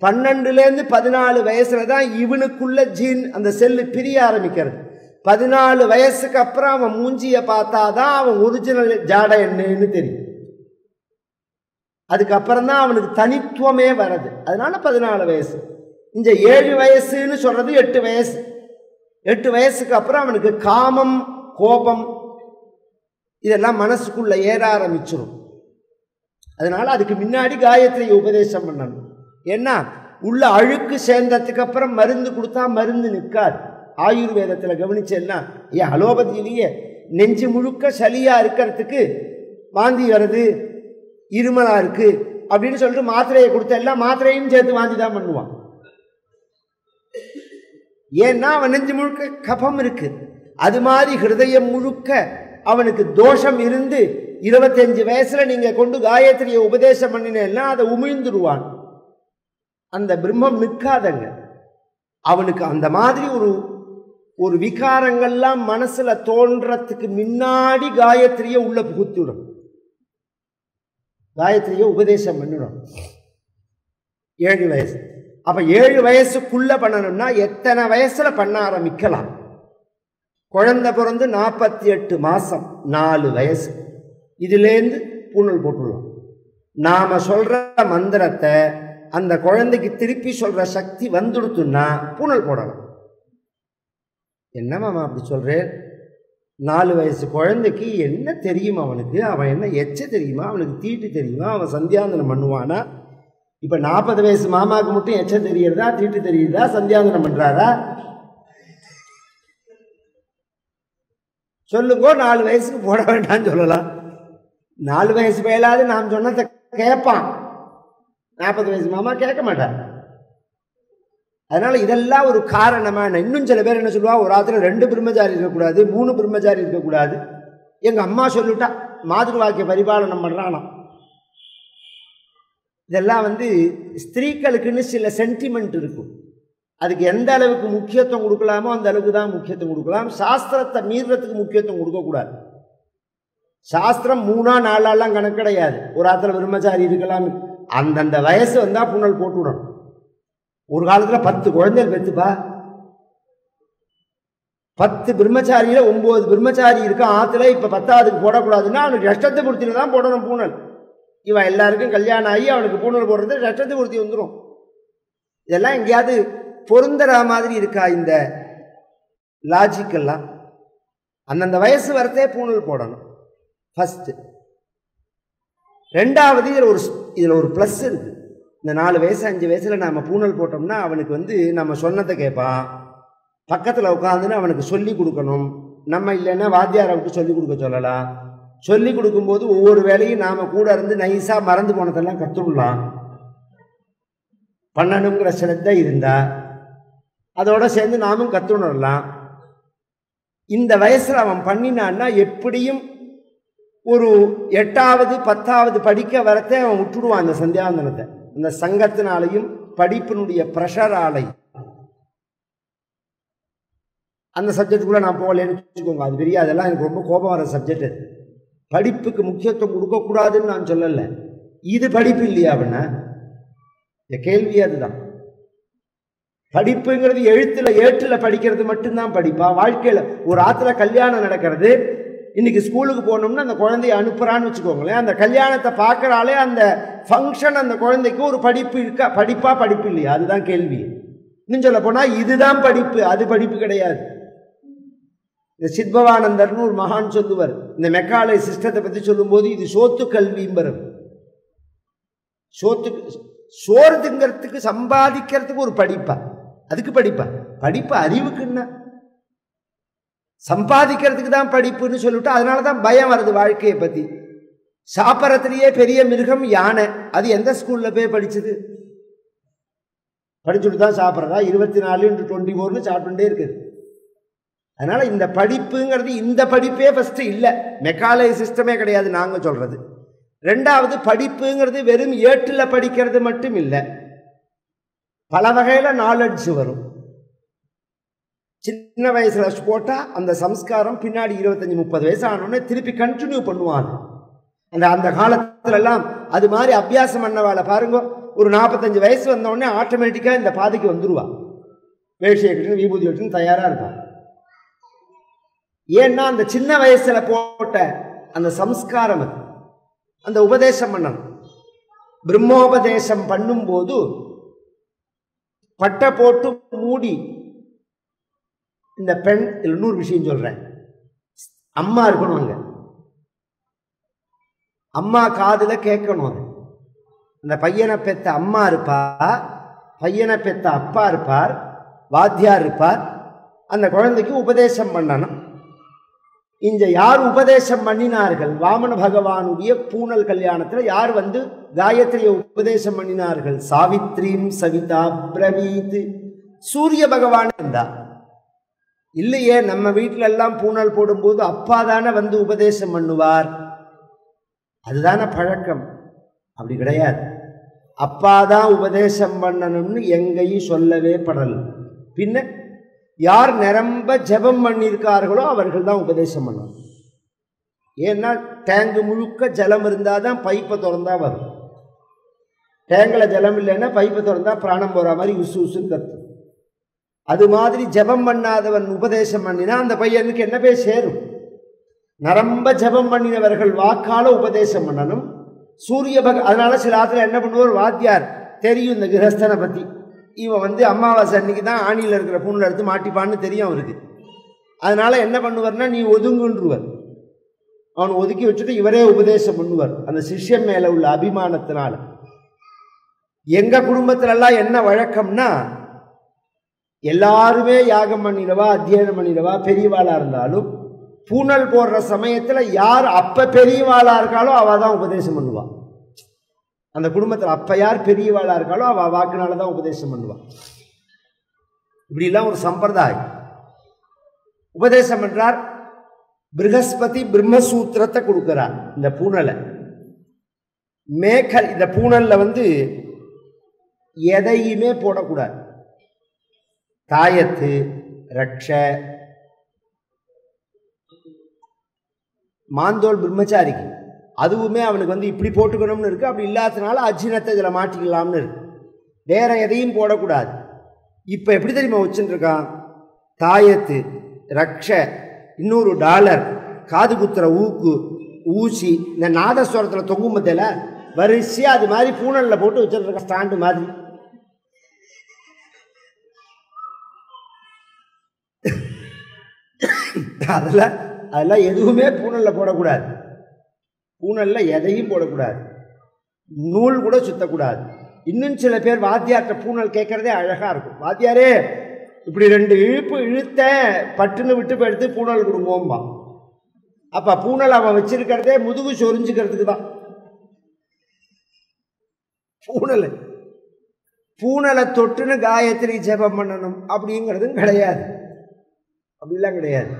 12லேருந்து 14 வயசுல தான் இவனுக்குள்ள ஜீன் அந்த செல்லு பிரிய ஆரம்பிக்கிறது. 14 வயசுக்கு அப்புறம் அவன் மூஞ்சிய பார்த்தாதான் அவன் ஒரிஜினல் ஜாடை என்னன்னு தெரியும். அதுக்கப்புறம் தான் அவனுக்கு தனித்துவமே வருது. அதனால 14 வயசு. இந்த 7 வயசுன்னு சொல்றது 8 வயசு. 8 வயசுக்கு அப்புறம் அவனுக்கு காமம் கோபம் இதெல்லாம் மனசுக்குள்ள ஏற ஆரம்பிச்சிடும். அதனால அதுக்கு முன்னாடி காயத்ரியை உபதேசம் பண்ணணும். ஏன்னா உள்ள அழுக்கு சேர்ந்ததுக்கு அப்புறம் மருந்து கொடுத்தா மருந்து நிற்காது. ஆயுர்வேதத்தில் கவனிச்சேன்னா, அலோபதியிலேயே நெஞ்சு முழுக்க சளியா இருக்கிறதுக்கு வாந்தி வருது, இருமலா இருக்கு அப்படின்னு சொல்லிட்டு மாத்திரையை கொடுத்த எல்லாம் மாத்திரையும் சேர்த்து வாங்கி தான் பண்ணுவான். ஏன்னா அவன் நெஞ்சு முழுக்க கபம் இருக்கு. அது மாதிரி ஹிருதயம் முழுக்க அவனுக்கு தோஷம் இருந்து 25 வயசுல நீங்க கொண்டு காயத்ரியை உபதேசம் பண்ணினா அதை உமிழ்ந்துடுவான். அந்த பிரம்மம் நிற்காதங்க. அவனுக்கு அந்த மாதிரி ஒரு விகாரங்கள்லாம் மனசுல தோன்றதுக்கு முன்னாடி காயத்ரியை உள்ள புகுத்திடும், காயத்ரியை உபதேசம் பண்ணிடும். 7 வயசு. அப்ப 7 வயசுக்குள்ள பண்ணணும்னா எத்தனை வயசுல பண்ண ஆரம்பிக்கலாம்? குழந்தை பிறந்து 48 மாசம் 4 வயசு இதுலேருந்து பூணல் போட்டுடலாம். நாம சொல்ற மந்திரத்தை அந்த குழந்தைக்கு திருப்பி சொல்ற சக்தி வந்துடுத்துன்னா பூணல் போடலாம். என்னமாமா அப்படி சொல்றேன்? 4 வயசு குழந்தைக்கு என்ன தெரியுமா? அவனுக்கு அவன் என்ன எச்ச தெரியுமா? அவனுக்கு தீட்டு தெரியுமா? அவன் சந்தியாந்தனம் பண்ணுவானா? இப்ப 40 வயசு மாமாவுக்கு மட்டும் எச்ச தெரியுறதா, தீட்டு தெரியுதா, சந்தியாந்தனம் பண்றாரா? சொல்லுங்கோ. 4 வயசுக்கு போட வேண்டாம்னு சொல்லலாம். 4 வயசு பயிலாது நாம் சொன்னதை கேட்பான். 40 வயசு மாமா கேட்க மாட்டார். அதனால இதெல்லாம் ஒரு காரணமான. இன்னும் சில பேர் என்ன சொல்லுவா, ஒரு ஆத்துல 2 பிரம்மச்சாரி இருக்கக்கூடாது, 3 பிரம்மச்சாரி இருக்கக்கூடாது. எங்க அம்மா சொல்லிட்டா மாதிரி வாக்கிய பரிபாலனம் பண்றானா. இதெல்லாம் ஸ்திரீக்களுக்குன்னு சில சென்டிமெண்ட் இருக்கும். அதுக்கு எந்த அளவுக்கு முக்கியத்துவம் கொடுக்கலாமோ அந்த அளவுக்கு தான் முக்கியத்துவம் கொடுக்கலாம். சாஸ்திரத்தை மீறத்துக்கு முக்கியத்துவம் கொடுக்கக்கூடாது. சாஸ்திரம் 3-4 கணக்கு கிடையாது. ஒரு ஆத்துல பிரம்மச்சாரி இருக்கலாம். அந்தந்த வயசு வந்தா புனல் போட்டு விடணும். ஒரு காலத்துல 10 குழந்தைகள் பெற்றுப்பா. 10 பிரம்மச்சாரியில 9 பிரம்மச்சாரி இருக்க ஆத்துல. இப்ப 10ஆவதுக்கு போடக்கூடாதுன்னா அவனுக்கு ரஷ்டத்தை பூர்த்தியில தான் போடணும் பூனல். இவன் எல்லாருக்கும் கல்யாணம் ஆகி அவனுக்கு பூனல் போடுறது ரஷ்டத்தை பூர்த்தி வந்துடும். இதெல்லாம் எங்கேயாவது பொருந்தற மாதிரி இருக்கா இந்த லாஜிக்கெல்லாம்? அந்தந்த வயசு வரத்தே பூனல் போடணும் ஃபர்ஸ்ட். ரெண்டாவது இதுல ஒரு பிளஸ் இருக்கு. இந்த 4 வயசு 5 வயசுல நாம பூனல் போட்டோம்னா அவனுக்கு நம்ம சொன்னதை கேட்பான். பக்கத்துல உட்காந்துன்னு அவனுக்கு சொல்லி கொடுக்கணும். நம்ம இல்லைன்னா வாத்தியாரை விட்டு சொல்லி கொடுக்க சொல்லலாம். சொல்லி கொடுக்கும்போது ஒவ்வொரு வேலையும் நாம கூட இருந்து நைஸா மறந்து போனதெல்லாம் கற்றுடலாம். பண்ணணுங்கிற சிரத்தை இருந்தா அதோட சேர்ந்து நாமும் கற்றுணரலாம். இந்த வயசுல அவன் பண்ணினான்னா எப்படியும் ஒரு 8ஆவது 10ஆவது படிக்க வரத்தே அவன் விட்டுடுவான் அந்த சந்தியாவந்தனத்தை. அந்த சங்கத்தினாலையும் படிப்பினுடைய ப்ரெஷராலை. அந்த சப்ஜெக்டுக்குள்ள நான் போகலன்னு வச்சுக்கோங்க, அது பெரிய அதெல்லாம் எனக்கு ரொம்ப கோபம் வர சப்ஜெக்ட். படிப்புக்கு முக்கியத்துவம் கொடுக்கக்கூடாதுன்னு நான் சொல்லலை. இது படிப்பு இல்லையா அப்படின்னா கேள்வி அதுதான். படிப்புங்கிறது எழுத்துல ஏற்றுல படிக்கிறது மட்டும்தான் படிப்பா? வாழ்க்கையில ஒரு ஆத்துல கல்யாணம் நடக்கிறது, இன்னைக்கு ஸ்கூலுக்கு போனோம்னா அந்த குழந்தைய அனுப்புறான்னு வச்சுக்கோங்களேன். அந்த கல்யாணத்தை பார்க்கறாலே அந்த ஃபங்க்ஷன் அந்த குழந்தைக்கு ஒரு படிப்பு இருக்கா? படிப்பா படிப்பு இல்லையா? அதுதான் கேள்வி. இன்னும் சொல்ல போனா இதுதான் படிப்பு, அது படிப்பு கிடையாது. இந்த சித்பவானந்தர்னு ஒரு மகான் சொல்லுவார், இந்த மெக்காலே சிஸ்டத்தை பத்தி சொல்லும் போது, இது சோத்து கல்விம்பர். சோறு திங்கிறதுக்கு சம்பாதிக்கிறதுக்கு ஒரு படிப்பா? அதுக்கு படிப்பா? படிப்பு அறிவுக்குன்னா சம்பாதிக்கிறதுக்கு தான் படிப்புன்னு சொல்லிட்டு அதனாலதான் பயம் வருது வாழ்க்கையை பத்தி. சாப்பிட்றதுலயே பெரிய மிருகம் யானை. அது எந்த ஸ்கூல்ல போய் படிச்சது? படிச்சுட்டு தான் சாப்பிட்றதா? 24x24 சாப்பிட்டுட்டே இருக்குது. அதனால இந்த படிப்புங்கிறது இந்த படிப்பே ஃபர்ஸ்ட் இல்லை, மெக்காலே சிஸ்டமே கிடையாது நாங்க சொல்றது. ரெண்டாவது, படிப்புங்கிறது வெறும் ஏட்டுல படிக்கிறது மட்டும் இல்லை, பல வகையில நாலெட்ஜ் வரும். சின்ன வயசுல போட்டா அந்த சம்ஸ்காரம் பின்னாடி 25-30 வயசு ஆனோடனே திருப்பி கண்டினியூ பண்ணுவாங்க. அந்த காலத்துல எல்லாம் அது மாதிரி அபியாசம் பண்ணவாளை பாருங்க, ஒரு 45 வயசு வந்தோடனே ஆட்டோமேட்டிக்கா இந்த பாதைக்கு வந்துருவா. வேஷ்டியை கட்டுன்னு விபூதி கட்டுன்னு தயாரா இருப்பான். ஏன்னா அந்த சின்ன வயசுல போட்ட அந்த சம்ஸ்காரம், அந்த உபதேசம் பண்ணணும். பிரம்மோபதேசம் பண்ணும்போது பட்டை போட்டு மூடி இந்த பெண், இன்னொரு விஷயம் சொல்றேன், அம்மா இருக்கணும் அங்க, அம்மா காதுல கேட்கணும். அது அந்த பையனை பெத்த அம்மா இருப்பா, பையனை பெத்த அப்பா இருப்பார், வாத்தியார் இருப்பார். அந்த குழந்தைக்கு உபதேசம் பண்ணணும். இங்க யார் உபதேசம் பண்ணினார்கள்? வாமன பகவானுடைய பூனல் கல்யாணத்துல யார் வந்து காயத்ரியை உபதேசம் பண்ணினார்கள்? சாவித்ரீம் சவிதா பிரவீத், சூரிய பகவான் இருந்தா இல்லையே. நம்ம வீட்டில எல்லாம் பூனல் போடும்போது அப்பா தானே வந்து உபதேசம் பண்ணுவார், அதுதானே பழக்கம். அப்படி கிடையாது. அப்பா தான் உபதேசம் பண்ணணும்னு எங்கேயும் சொல்லவே படல. பின்ன யார் நிரம்ப ஜெபம் பண்ணியிருக்கார்களோ அவர்கள் தான் உபதேசம் பண்ணணும். ஏன்னா டேங்கு முழுக்க ஜலம் இருந்தால் தான் பைப்பை திறந்தா வரும். டேங்கில் ஜலம் இல்லைன்னா பைப்பை திறந்தா பிராணம் போகிற மாதிரி உசு உசுன்னு கத்து. அது மாதிரி ஜெபம் பண்ணாதவன் உபதேசம் பண்ணினா அந்த பையனுக்கு என்ன போய் சேரும்? நரம்ப ஜெபம் பண்ணினவர்கள் வாக்கால உபதேசம் பண்ணணும். சூரிய அதனால சில ஆத்துல என்ன பண்ணுவார் வாத்தியார், தெரியும் இந்த கிரகஸ்தனை பற்றி, இவன் வந்து அமாவாசை அன்னைக்கு தான் ஆணியில் இருக்கிற பூனில் எடுத்து மாட்டிப்பான்னு தெரியும் அவருக்கு. அதனால என்ன பண்ணுவார்னா, நீ ஒதுங்குன்றுவர். அவன் ஒதுக்கி வச்சுட்டு இவரே உபதேசம் பண்ணுவார் அந்த சிஷ்யம் மேலே உள்ள அபிமானத்தினால. எங்கள் குடும்பத்திலெல்லாம் என்ன வழக்கம்னா, எல்லாருமே யாகம் பண்ணிடவா அத்தியனம் பண்ணிடவா பெரியவாளாக இருந்தாலும் பூனல் போடுற சமயத்தில் யார் அப்போ பெரியவாளாக இருக்காளோ அவள் தான் உபதேசம் பண்ணுவாள். அந்த குடும்பத்தில் அப்போ யார் பெரியவாளாக இருக்காளோ அவள் வாக்குனால தான் உபதேசம் பண்ணுவாள். இப்படிலாம் ஒரு சம்பிரதாயம். உபதேசம் பண்ணுறார் ப்ரஹஸ்பதி பிரம்மசூத்திரத்தை கொடுக்குறார். இந்த பூனலை மேக்கல், இந்த பூனலில் வந்து எதையுமே போடக்கூடாது. தாயத்து, ரட்ச, மாந்தோல் பிரம்மச்சாரிக்கு அதுவுமே அவனுக்கு வந்து இப்படி போட்டுக்கணும்னு இருக்குது. அப்படி இல்லாததுனால அஜினத்தை இதில் மாட்டிக்கலாம்னு இருக்கு. வேற எதையும் போடக்கூடாது. இப்போ எப்படி தெரியுமா வச்சுருக்கான்? தாயத்து, ரக்ஷ, $200, காது குத்துற ஊக்கு, ஊசி, இந்த நாதஸ்வரத்தில் தொங்கும் பத்தில வரிசையாக அது மாதிரி பூனலில் போட்டு வச்சுருக்க ஸ்டாண்டு மாதிரி. அதெல்லாம் எதுவுமே பூனலில் போடக்கூடாது. பூனலில் எதையும் போடக்கூடாது. நூல் கூட சுத்தக்கூடாது. இன்னும் சில பேர் வாத்தியார்கிட்ட பூனல் கேட்குறதே அழகாக இருக்கும். வாத்தியாரே இப்படி 2 இழுப்பு இழுத்த பட்டுன்னு விட்டு எடுத்து பூனல் கொடுங்கோம்பா. அப்போ பூனல் அவன் வச்சிருக்கிறதே முதுகு சொரிஞ்சுக்கிறதுக்கு தான். பூனலை தொட்டுன்னு காயத்ரி ஜெபம் பண்ணணும் அப்படிங்கிறதும் கிடையாது. அப்படிலாம் கிடையாது.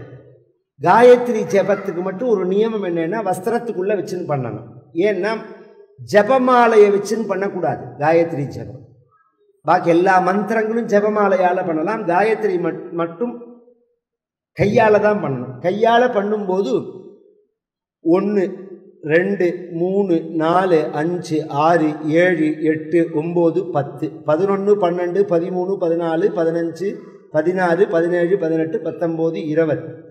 காயத்ரி ஜெபத்துக்கு மட்டும் ஒரு நியமம் என்னன்னா, வஸ்திரத்துக்குள்ளே வச்சுன்னு பண்ணணும். ஏன்னா ஜெபமாலையை வச்சுன்னு பண்ணக்கூடாது காயத்ரி ஜெபம். பாக்கி எல்லா மந்திரங்களும் ஜெபமாலையால் பண்ணலாம். காயத்ரி மட்டும் கையால் தான் பண்ணணும். கையால் பண்ணும்போது 1 2 3 4 5 6 7 8 9 10 11 12 13 14 15 16 17 18 19 20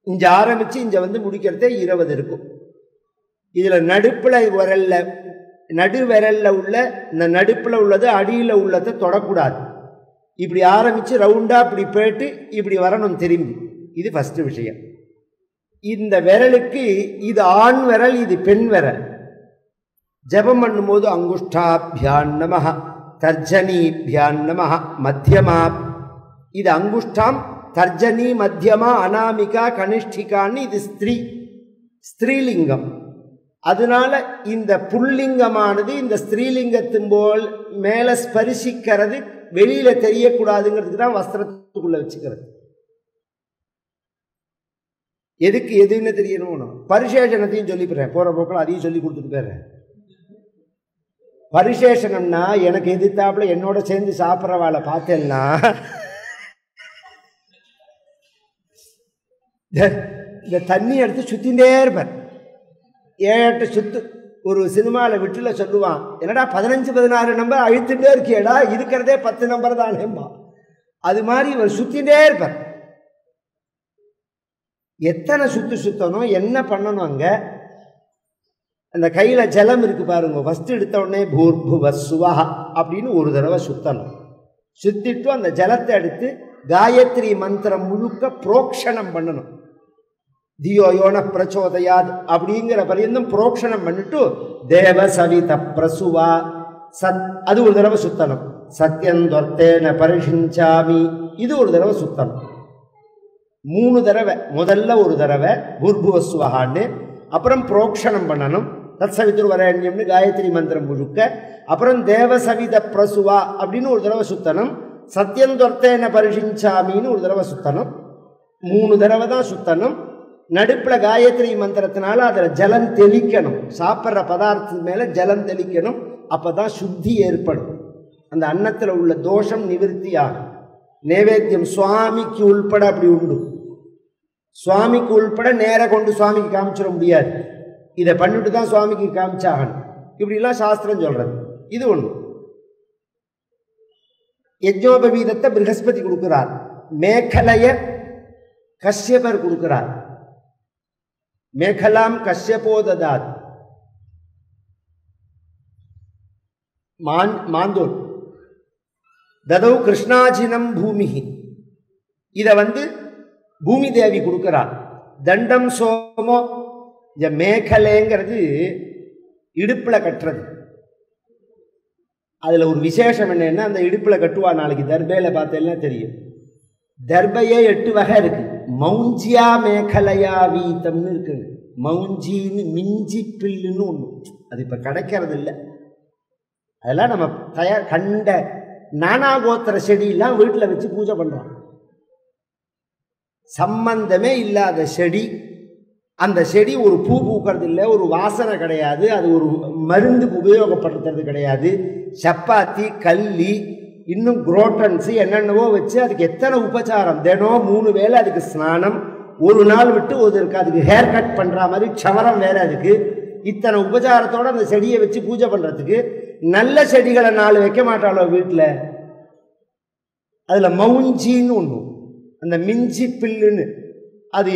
இங்கே ஆரம்பித்து இங்கே வந்து முடிக்கிறதே 20 இருக்கும். இதில் நடுவிரல்ல உள்ள இந்த நடுப்பில் உள்ளது அடியில் உள்ளதை தொடக்கூடாது. இப்படி ஆரம்பித்து ரவுண்டாக இப்படி போயிட்டு இப்படி வரணும் திரும்பி. இது ஃபஸ்ட்டு விஷயம். இந்த விரலுக்கு இது ஆண் விரல், இது பெண் விரல். ஜபம் பண்ணும்போது அங்குஷ்டாபியான் நமஹ, தர்ஜனீபியான் நமஹ, மத்தியமா, இது அங்குஷ்டாம், தர்ஜனி, மத்தியமா, அனாமிகா, கனிஷ்டிகான்னு இது ஸ்திரீலிங்கம். அதனால இந்த புல்லிங்கமானது இந்த ஸ்திரீலிங்கத்தின் போல் மேலே ஸ்பரிசிக்கிறது வெளியில தெரியக்கூடாதுங்கிறதுக்கு தான் வஸ்திரத்துக்குள்ள வச்சுக்கிறது. எதுக்கு எதுன்னு தெரியணும். பரிசேஷனத்தையும் சொல்லிப்படுறேன், போற போக்கில் அதையும் சொல்லி கொடுத்துட்டு போயிடுறேன். பரிசேஷனம்னா எனக்கு எதிர்த்தாப்புல என்னோட சேர்ந்து சாப்பிட்றவாளை பார்த்தேன்னா இந்த தண்ணி எடுத்து சுத்தின்றே இருப்பார். 7-8 சுத்து. ஒரு சினிமாவில் விட்டுல சொல்லுவான், என்னடா 15-16 நம்பர் அழுத்துட்டே இருக்கியடா, இருக்கிறதே 10 நம்பர் தானேம்மா. அது மாதிரி இவர் சுத்தின்றே இருப்பார். எத்தனை சுத்தணும், என்ன பண்ணணும்? அங்க அந்த கையில ஜலம் இருக்கு பாருங்க, ஃபர்ஸ்ட் எடுத்த உடனே பூர்புவ சுவஹ அப்படின்னு ஒரு தடவை சுத்தணும். சுத்திட்டு அந்த ஜலத்தை எடுத்து காயத்ரி மந்திரம் முழுக்க புரோக்ஷணம் பண்ணணும். தியோ யோன பிரச்சோதயாத் அப்படிங்கிற பரியந்தம் புரோக்ஷணம் பண்ணிட்டு தேவ சவித பிரசுவா சத் அது ஒரு தடவை சுத்தணும். சத்யந்தொர்த்தேன பரிஷிஞ்சாமி இது ஒரு தடவை சுத்தணும். 3 தடவை, முதல்ல ஒரு தடவை பூர்புவஸ்வகான்னு, அப்புறம் புரோக்ஷணம் பண்ணணும், தத்சவிதுர்வரேண்யம்னு காயத்ரி மந்திரம் முழுக்க, அப்புறம் தேவசவித பிரசுவா அப்படின்னு ஒரு தடவை சுத்தணும், சத்யந்தொர்த்தேன பரிஷிஞ்சாமின்னு ஒரு தடவை சுத்தணும். 3 தடவை தான் சுத்தணும். நடுப்பில் காயத்ரி மந்திரத்தினால அதில் ஜலம் தெளிக்கணும், சாப்பிட்ற பதார்த்தத்து மேலே ஜலம் தெளிக்கணும். அப்போ தான் சுத்தி ஏற்படும், அந்த அன்னத்தில் உள்ள தோஷம் நிவர்த்தி ஆகும். நைவேத்தியம் சுவாமிக்கு உள்பட அப்படி உண்டு. சுவாமிக்கு உள்பட நேர கொண்டு சுவாமிக்கு காமிச்சிட முடியாது, இதை பண்ணிட்டு தான் சுவாமிக்கு காமிச்சாகணும். இப்படிலாம் சாஸ்திரம் சொல்றது. இது ஒன்று. யஜ்ஞோபவீதத்தை ப்ரஹஸ்பதி கொடுக்கிறார், மேகலைய கஷ்யபர் கொடுக்கிறார். மேகலாம் கஷ்யபோததாத் மாந்தோல் ததௌ கிருஷ்ணாஜினம் பூமிஹி, இதை பூமி தேவி கொடுக்கிறார். தண்டம் சோமோ, இந்த மேகலைங்கிறது இடுப்பில் கட்டுறது. அதில் ஒரு விசேஷம் என்னன்னா, அந்த இடுப்பில் கட்டுவா, நாளைக்கு தர்பையில் பார்த்தேன்னா தெரியும். தர்பையே 8 வகை இருக்கு. மௌஞ்சியா மேகலையா வீத்தம்னு இருக்குங்க. மௌஞ்சின்னு மிஞ்சி பில்லுன்னு ஒன்று, அது இப்போ கிடைக்கிறது இல்லை. அதெல்லாம் நம்ம கண்ட நானாகோத்திர செடியெல்லாம் வீட்டில் வச்சு பூஜை பண்ணுறோம். சம்பந்தமே இல்லாத செடி. அந்த செடி ஒரு பூ பூக்கிறது இல்லை, ஒரு வாசனை கிடையாது, அது ஒரு மருந்துக்கு உபயோகப்படுத்துறது கிடையாது. சப்பாத்தி, கல்லி, இன்னும் குரோட்டன்ஸு என்னென்னவோ வச்சு அதுக்கு எத்தனை உபச்சாரம். தினம் 3 வேளை அதுக்கு ஸ்நானம், ஒரு நாள் விட்டு ஒரு இருக்கு, அதுக்கு ஹேர் கட் பண்ணுற மாதிரி க்ஷவரம் வேற. அதுக்கு இத்தனை உபச்சாரத்தோடு அந்த செடியை வச்சு பூஜை பண்ணுறதுக்கு நல்ல செடிகளை 4 வைக்க மாட்டாளோ வீட்டில். அதில் மௌஞ்சின்னு ஒன்று, அந்த மிஞ்சி பில்லுன்னு, அது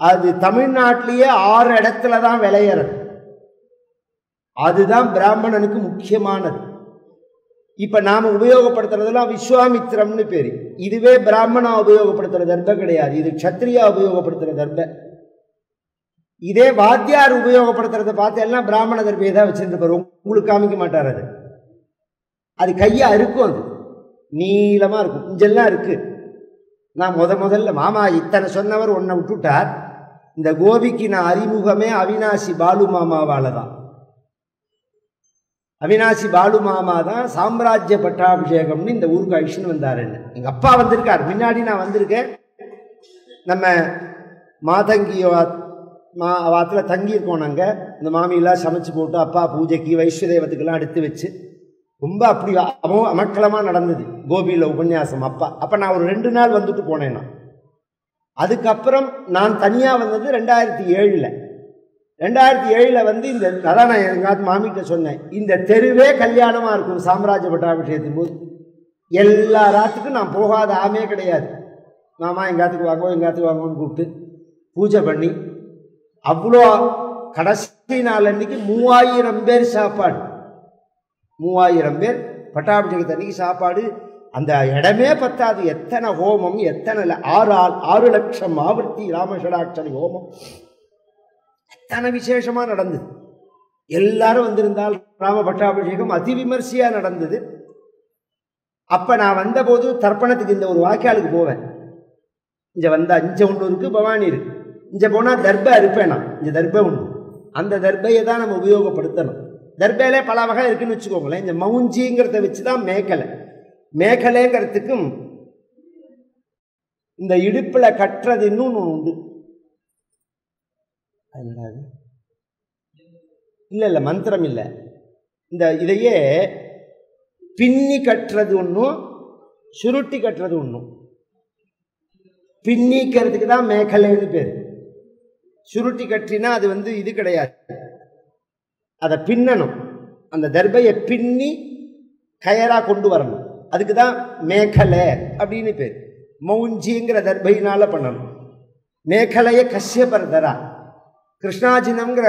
அது தமிழ்நாட்டிலேயே 6 இடத்துல தான் விளையிறது. அதுதான் பிராமணனுக்கு முக்கியமானது. இப்போ நாம் உபயோகப்படுத்துறதெல்லாம் விஸ்வாமித்திரம்னு பேர். இதுவே பிராமணா உபயோகப்படுத்துகிற தர்பை கிடையாது, இது க்ஷத்ரியா உபயோகப்படுத்துகிற தர்பை. இதே வாத்தியார் உபயோகப்படுத்துறதை பார்த்து எல்லாம் பிராமண தர்பையை தான் வச்சுருப்பார், உங்களுக்கு காமிக்க மாட்டார். அது கையா இருக்கும், அது நீளமாக இருக்கும், இங்கெல்லாம் இருக்கு. நான் முதல்ல மாமா இத்தனை சொன்னவர் ஒன்றை விட்டுட்டார். இந்த கோபிக்கு நான் அறிமுகமே அவினாசி பாலு மாமாவால் தான். அவினாசி பாலு மாமா தான் சாம்ராஜ்ய பட்டாபிஷேகம்னு இந்த ஊருக்கு அழிச்சுன்னு வந்தாருன்னு. எங்கள் அப்பா வந்திருக்கார், முன்னாடி நான் வந்திருக்கேன். நம்ம மாதங்கியோ வாத்தில் தங்கியிருக்கோம் நாங்கள். இந்த மாமியெல்லாம் சமைச்சு போட்டு அப்பா பூஜைக்கு வைஸ்வதேவத்துக்கெல்லாம் எடுத்து வச்சு ரொம்ப அப்படி அமக்கலமாக நடந்தது கோபியில் உபன்யாசம் அப்பா. அப்போ நான் ஒரு 2 நாள் வந்துட்டு போனேன். நான் அதுக்கப்புறம் நான் தனியாக வந்தது 2007. 2007 இந்த அதான் நான் எங்காவது மாமிகிட்ட சொன்னேன், இந்த தெருவே கல்யாணமாக இருக்கும் சாம்ராஜ்ய பட்டாபிஷேகத்தின் போது. எல்லா ராத்துக்கும் நான் போகாத ஆமே கிடையாது. மாமா எங்காத்துக்கு வாங்குவோம் எங்காத்துக்கு வாங்குவோன்னு கூப்பிட்டு பூஜை பண்ணி, அவ்வளோ கடைசி நாள் அன்னைக்கு 3000 பேர் சாப்பாடு. 3000 பேர் பட்டாபிஷேகத்து அன்னைக்கு சாப்பாடு. அந்த இடமே பத்தாது, எத்தனை ஹோமம், எத்தனை 6 லட்சம் ஆவர்த்தி ராமஷடாட்சரி ஹோமம், எத்தனை விசேஷமாக நடந்தது. எல்லாரும் வந்திருந்தால் ராம பட்டாபிஷேகம் அதிவிமர்சையாக நடந்தது. அப்போ நான் வந்தபோது தர்ப்பணத்துக்கு இந்த ஒரு வாய்க்காலுக்கு போவேன். இங்கே வந்தால் இங்கே ஒன்று இருக்குது, பவானி இருக்குது. இங்கே போனால் தர்பை அறுப்பேன் நான். இங்கே தர்பை உண்டு, அந்த தர்பையை தான் நம்ம உபயோகப்படுத்தணும். தர்பையிலே பல வகை இருக்குன்னு வச்சுக்கோங்களேன். இந்த மவுஞ்சிங்கிறத வச்சு தான் மேகலை. மேகலைங்கிறதுக்கும் இந்த இடுப்பில் கட்டுறது இன்னும் உண்டு. இல்லை மந்திரம் இல்லை, இந்த இதையே பின்னி கட்டுறது ஒன்றும் சுருட்டி கட்டுறது ஒன்றும். பின்னிக்கிறதுக்கு தான் மேகலைன்னு பேர். சுருட்டி கட்டினா அது இது கிடையாது, அதை பின்னணும். அந்த தர்பையை பின்னி கயராக கொண்டு வரணும், அதுக்கு தான் மேகலை அப்படின்னு பேர். மௌஞ்சிங்கிற தர்பையினால பண்ணணும். மேகலையை கஷ்யபர்தரா, கிருஷ்ணாஜினம்ங்கிற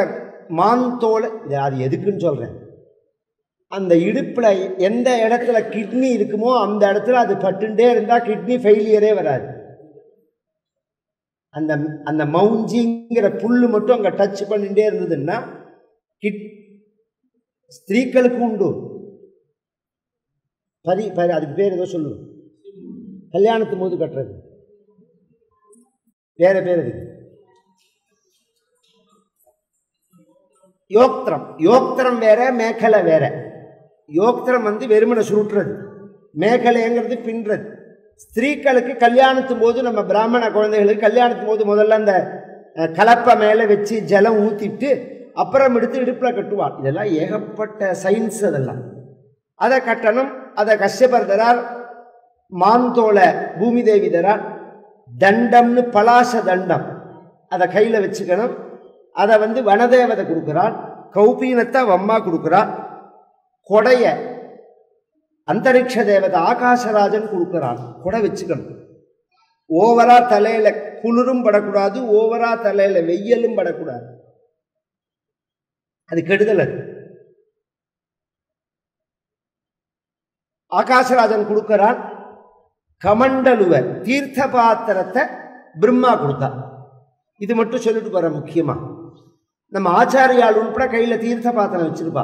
மாந்தோலை, அது எதுக்குன்னு சொல்கிறேன். அந்த இடுப்பில் எந்த இடத்துல கிட்னி இருக்குமோ அந்த இடத்துல அது பட்டுண்டே இருந்தால் கிட்னி ஃபெயிலியரே வராது. அந்த அந்த மவுஞ்சிங்கிற புல்லு மட்டும் அங்கே டச் பண்ணிகிட்டே இருந்ததுன்னா ஸ்திரீக்களுக்கு உண்டு. அதுக்கு பேர் ஏதோ சொல்லுவோம், கல்யாணத்து போது கட்டுறது. வேற பேர் இருக்கு. யோக்திரம். யோக்திரம் வேற, மேகலை வேற. யோக்திரம் வெறுமனை சுருட்டுறது, மேகலைங்கிறது பின்றது. ஸ்திரீக்களுக்கு கல்யாணத்தும் போது, நம்ம பிராமண குழந்தைகளுக்கு கல்யாணத்தும் போது முதல்ல அந்த கலப்பை மேலே வச்சு ஜலம் ஊற்றிட்டு அப்புறம் எடுத்து இடுப்பில் கட்டுவாள். இதெல்லாம் ஏகப்பட்ட சயின்ஸ். அதெல்லாம் அதை கட்டணும். அதை கஷ்யபர் தரார், மாந்தோள பூமி தேவி தரார். தண்டம்னு பலாச தண்டம், அதை கையில் வச்சுக்கணும். அதை வனதேவதை கொடுக்குறாள். கௌபீனத்தை அம்மா கொடுக்குறாள். கொடைய அந்தரிக்ஷ தேவதை ஆகாசராஜன் கொடுக்குறான். கொடை வச்சுக்கணும். ஓவரா தலையில குளிரும் படக்கூடாது, ஓவரா தலையில வெயிலும் படக்கூடாது. அது கெடுதல். அது ஆகாசராஜன் கொடுக்கிறான். கமண்டலுவ தீர்த்த பாத்திரத்தை பிரம்மா கொடுத்தான். இது மட்டும் சொல்லிட்டு போற. முக்கியமா நம்ம ஆச்சாரியால் உட்பட கையில தீர்த்த பாத்திரம் வச்சிருப்பா.